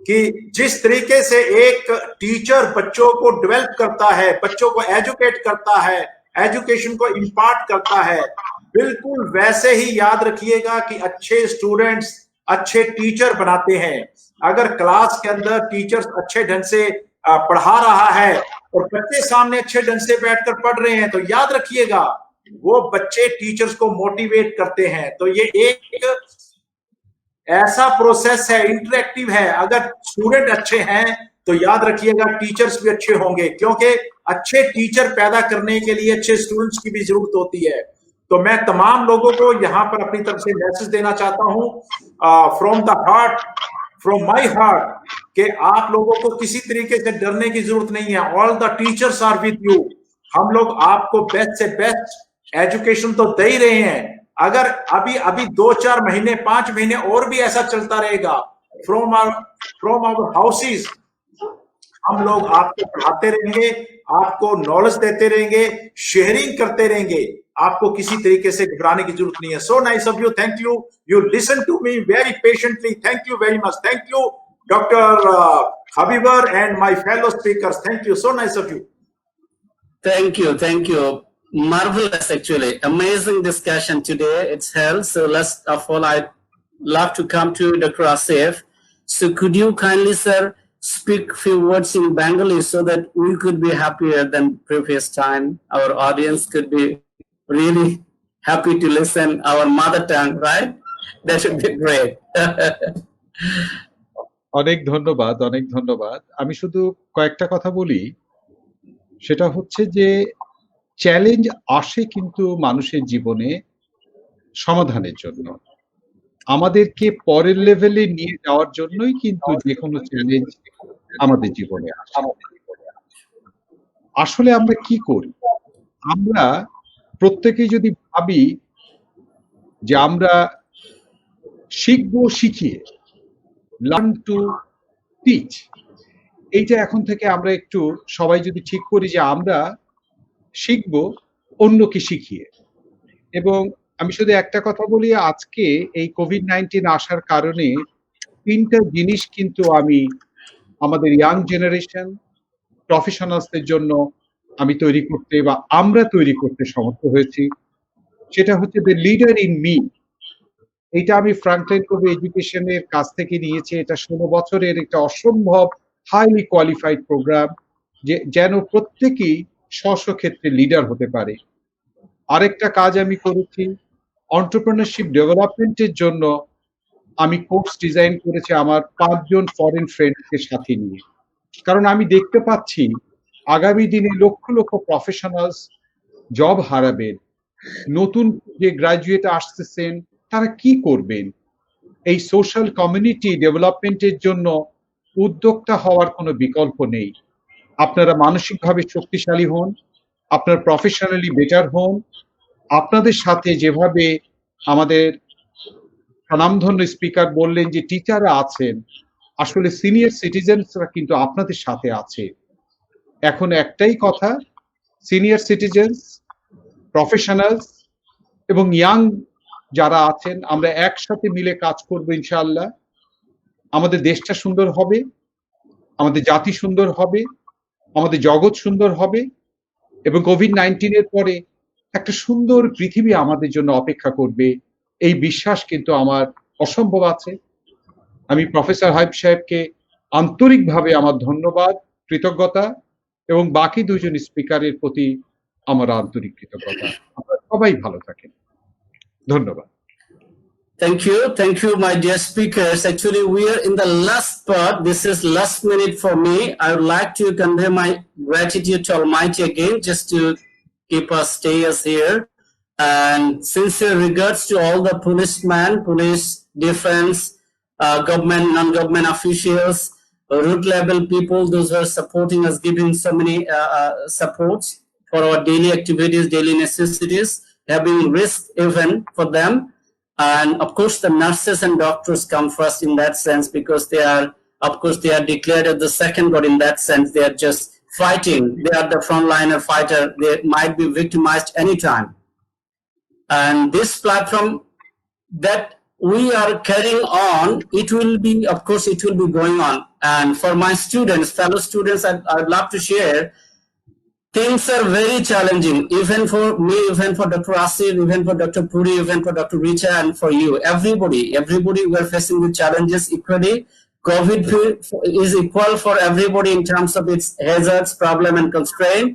कि जिस तरीके से एक टीचर बच्चों को डेवलप करता है, बच्चों को एजुकेट करता है, एजुकेशन को इम्पार्ट करता है, बिल्कुल वैसे ही याद रखिएगा कि अच्छे स्टूडेंट्स अच्छे टीचर बनाते हैं. अगर क्लास के अंदर टीचर्स अच्छे ढंग से पढ़ा रहा है और बच्चे सामने अच्छे ढंग से बैठकर पढ़ रहे हैं, तो याद रखिएगा वो बच्चे टीचर्स को मोटिवेट करते हैं. तो ये एक ऐसा प्रोसेस है, इंटरेक्टिव है. अगर स्टूडेंट अच्छे हैं तो याद रखिएगा टीचर्स भी अच्छे होंगे, क्योंकि अच्छे टीचर पैदा करने के लिए अच्छे स्टूडेंट्स की भी जरूरत होती है. तो मैं तमाम लोगों को यहाँ पर अपनी तरफ से मैसेज देना चाहता हूँ from the heart, from my heart, कि आप लोगों को किसी तरीके से डरने की जरूरत नहीं है. All the teachers are with you. हम लोग आपको बेस्ट से बेस्ट एजुकेशन तो दे ही रहे हैं. अगर अभी 2-4 महीने 5 महीने और भी ऐसा चलता रहेगा, फ्रॉम आवर हाउसेस हम लोग आपको पढ़ाते रहेंगे, आपको नॉलेज देते रहेंगे, शेयरिंग करते रहेंगे. आपको किसी तरीके से घबराने की जरूरत नहीं है. So nice of you. Thank you. You listen to me very patiently. Thank you very much. Thank you doctor Habibar and my fellow speakers. Thank you. So nice of you. Thank you. Thank you. Marvelous, actually. Amazing discussion today. It's held. So last of all, I'd love to come to Dr. Asif. So could you kindly, sir, speak few words in Bengali so that we could be happier than previous time. Our audience could be really happy to listen our mother tongue, right? That should be great. অনেক ধন্যবাদ. আমি শুধু কয়েকটা কথা বলি. সেটা হচ্ছে যে চ্যালেঞ্জ আসে কিন্তু মানুষের জীবনে সমাধানের জন্য, আমাদেরকে পরের লেভেলে নিয়ে যাওয়ার জন্যই কিন্তু যে কোনো চ্যালেঞ্জ আমাদের জীবনে আসে. আসলে আমরা কি করি? আমরা প্রত্যেকেই যদি ভাবি যে আমরা শিখবো শিখিয়ে, লার্ন টু টিচ, এইটা এখন থেকে আমরা একটু সবাই যদি ঠিক করি যে আমরা শিখবো অন্যকে শিখিয়ে, এবং আমি শুধু একটা কথা বলি, আজকে এই কোভিড-19 আসার কারণে ৩ টা জিনিস কিন্তু আমি আমাদের ইয়াং জেনারেশন প্রফেশনালসদের জন্য আমি তৈরি করতে বা আমরা তৈরি করতে সমর্থ হয়েছি। সেটা হচ্ছে দ্য লিডার ইন মি। এইটা আমি ফ্রাঙ্কলিন কোভি এডুকেশনের কাছ থেকে নিয়েছি। এটা ১৬ বছরের একটা অসম্ভব হাইলি কোয়ালিফাইড প্রোগ্রাম, যেন প্রত্যেকেই স্ব ক্ষেত্রে লিডার হতে পারে। আরেকটা কাজ আমি করেছি, এন্টারপ্রেনারশিপ ডেভেলপমেন্টের জন্য আমি কোর্স ডিজাইন করেছি আমার ৫ জন ফরেন ফ্রেন্ডকে সাথে নিয়ে। কারণ আমি দেখতে পাচ্ছি আগামী দিনে লক্ষ লক্ষ প্রফেশনালস জব হারাবেন। নতুন যে গ্রাজুয়েট আসতেছেন তারা কি করবেন? এই সোশ্যাল কমিউনিটি ডেভেলপমেন্টের জন্য উদ্যোক্তা হওয়ার কোনো বিকল্প নেই। আপনারা মানসিকভাবে শক্তিশালী হন, আপনারা প্রফেশনালি বেটার হন। আপনাদের সাথে যেভাবে আমাদের স্বনামধন্য স্পিকার বললেন যে টিচাররা আছেন, আসলে সিনিয়র সিটিজেনসরা কিন্তু আপনাদের সাথে আছে। এখন একটাই কথা, সিনিয়র সিটিজেনস, প্রফেশনালস এবং ইয়াং যারা আছেন, আমরা একসাথে মিলে কাজ করব ইনশাআল্লাহ। আমাদের দেশটা সুন্দর হবে, আমাদের জাতি সুন্দর হবে, আমাদের জগৎ সুন্দর হবে এবং কোভিড-19 এর পরে একটা সুন্দর পৃথিবী আমাদের জন্য অপেক্ষা করবে। এই বিশ্বাস কিন্তু আমার অসম্ভব আছে। আমি প্রফেসর হাবিব সাহেবকে আন্তরিকভাবে আমার ধন্যবাদ, কৃতজ্ঞতা এবং বাকি ২ জন স্পিকারের প্রতি আমার আন্তরিক কৃতজ্ঞতা। আপনারা সবাই ভালো থাকেন। ধন্যবাদ। Thank you, my dear speakers. Actually, we are in the last part. This is last minute for me. I would like to convey my gratitude to Almighty again, just to keep us, stay us here. And sincere regards to all the policemen, police, defense, government, non-government officials, root level people, those who are supporting us, giving so many supports for our daily activities, daily necessities, having risk even for them. And of course, the nurses and doctors come first in that sense, because they are, of course, they are declared as the second God in that sense. They are just fighting. They are the frontliner fighter. They might be victimized anytime. And this platform that we are carrying on, it will be, of course, it will be going on. And for my students, fellow students, I'd love to share, things are very challenging, even for me, even for Dr. Asif, even for Dr. Puri, even for Dr. Richa, and for you. Everybody, we are facing the challenges equally. COVID is equal for everybody in terms of its hazards, problem, and constraint.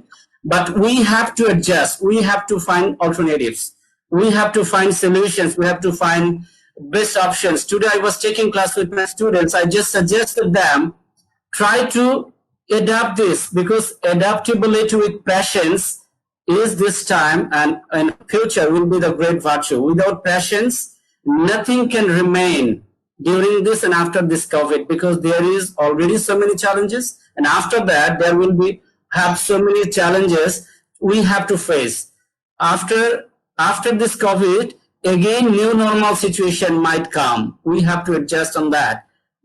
But we have to adjust. We have to find alternatives. We have to find solutions. We have to find best options. Today, I was taking class with my students. I just suggested them, try to adapt this, because adaptability with patience is this time and in future will be the great virtue. Without patience, nothing can remain during this and after this COVID, because there is already so many challenges, and after that there will be have so many challenges we have to face. After this COVID, again new normal situation might come. We have to adjust on that.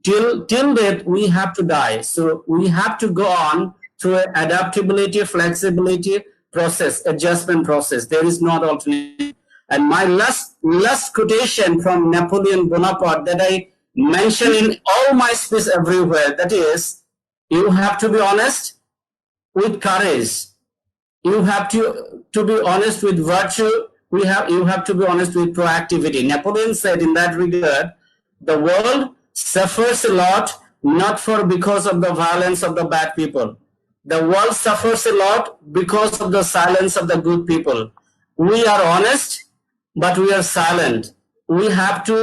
Till that we have to die. So we have to go on through an adaptability, flexibility process, adjustment process. There is no alternative. And my last quotation from Napoleon Bonaparte that I mention in all my speeches everywhere, that is, you have to be honest with courage. You have to be honest with virtue. You have to be honest with proactivity. Napoleon said in that regard, the world suffers a lot, not because of the violence of the bad people. The world suffers a lot because of the silence of the good people. We are honest, but we are silent. We have to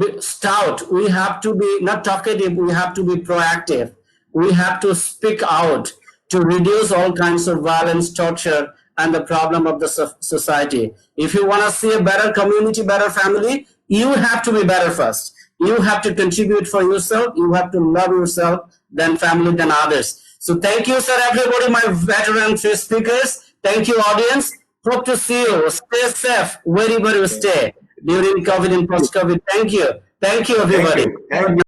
be stout. We have to be not talkative. We have to be proactive. We have to speak out to reduce all kinds of violence, torture, and the problem of the society. If you want to see a better community, better family, you have to be better first. You have to contribute for yourself. You have to love yourself, then family, then others. So thank you, sir, everybody, my veteran three speakers. Thank you, audience. Hope to see you. Stay safe wherever you stay during COVID and post-COVID. Thank you. Thank you, everybody. Thank you.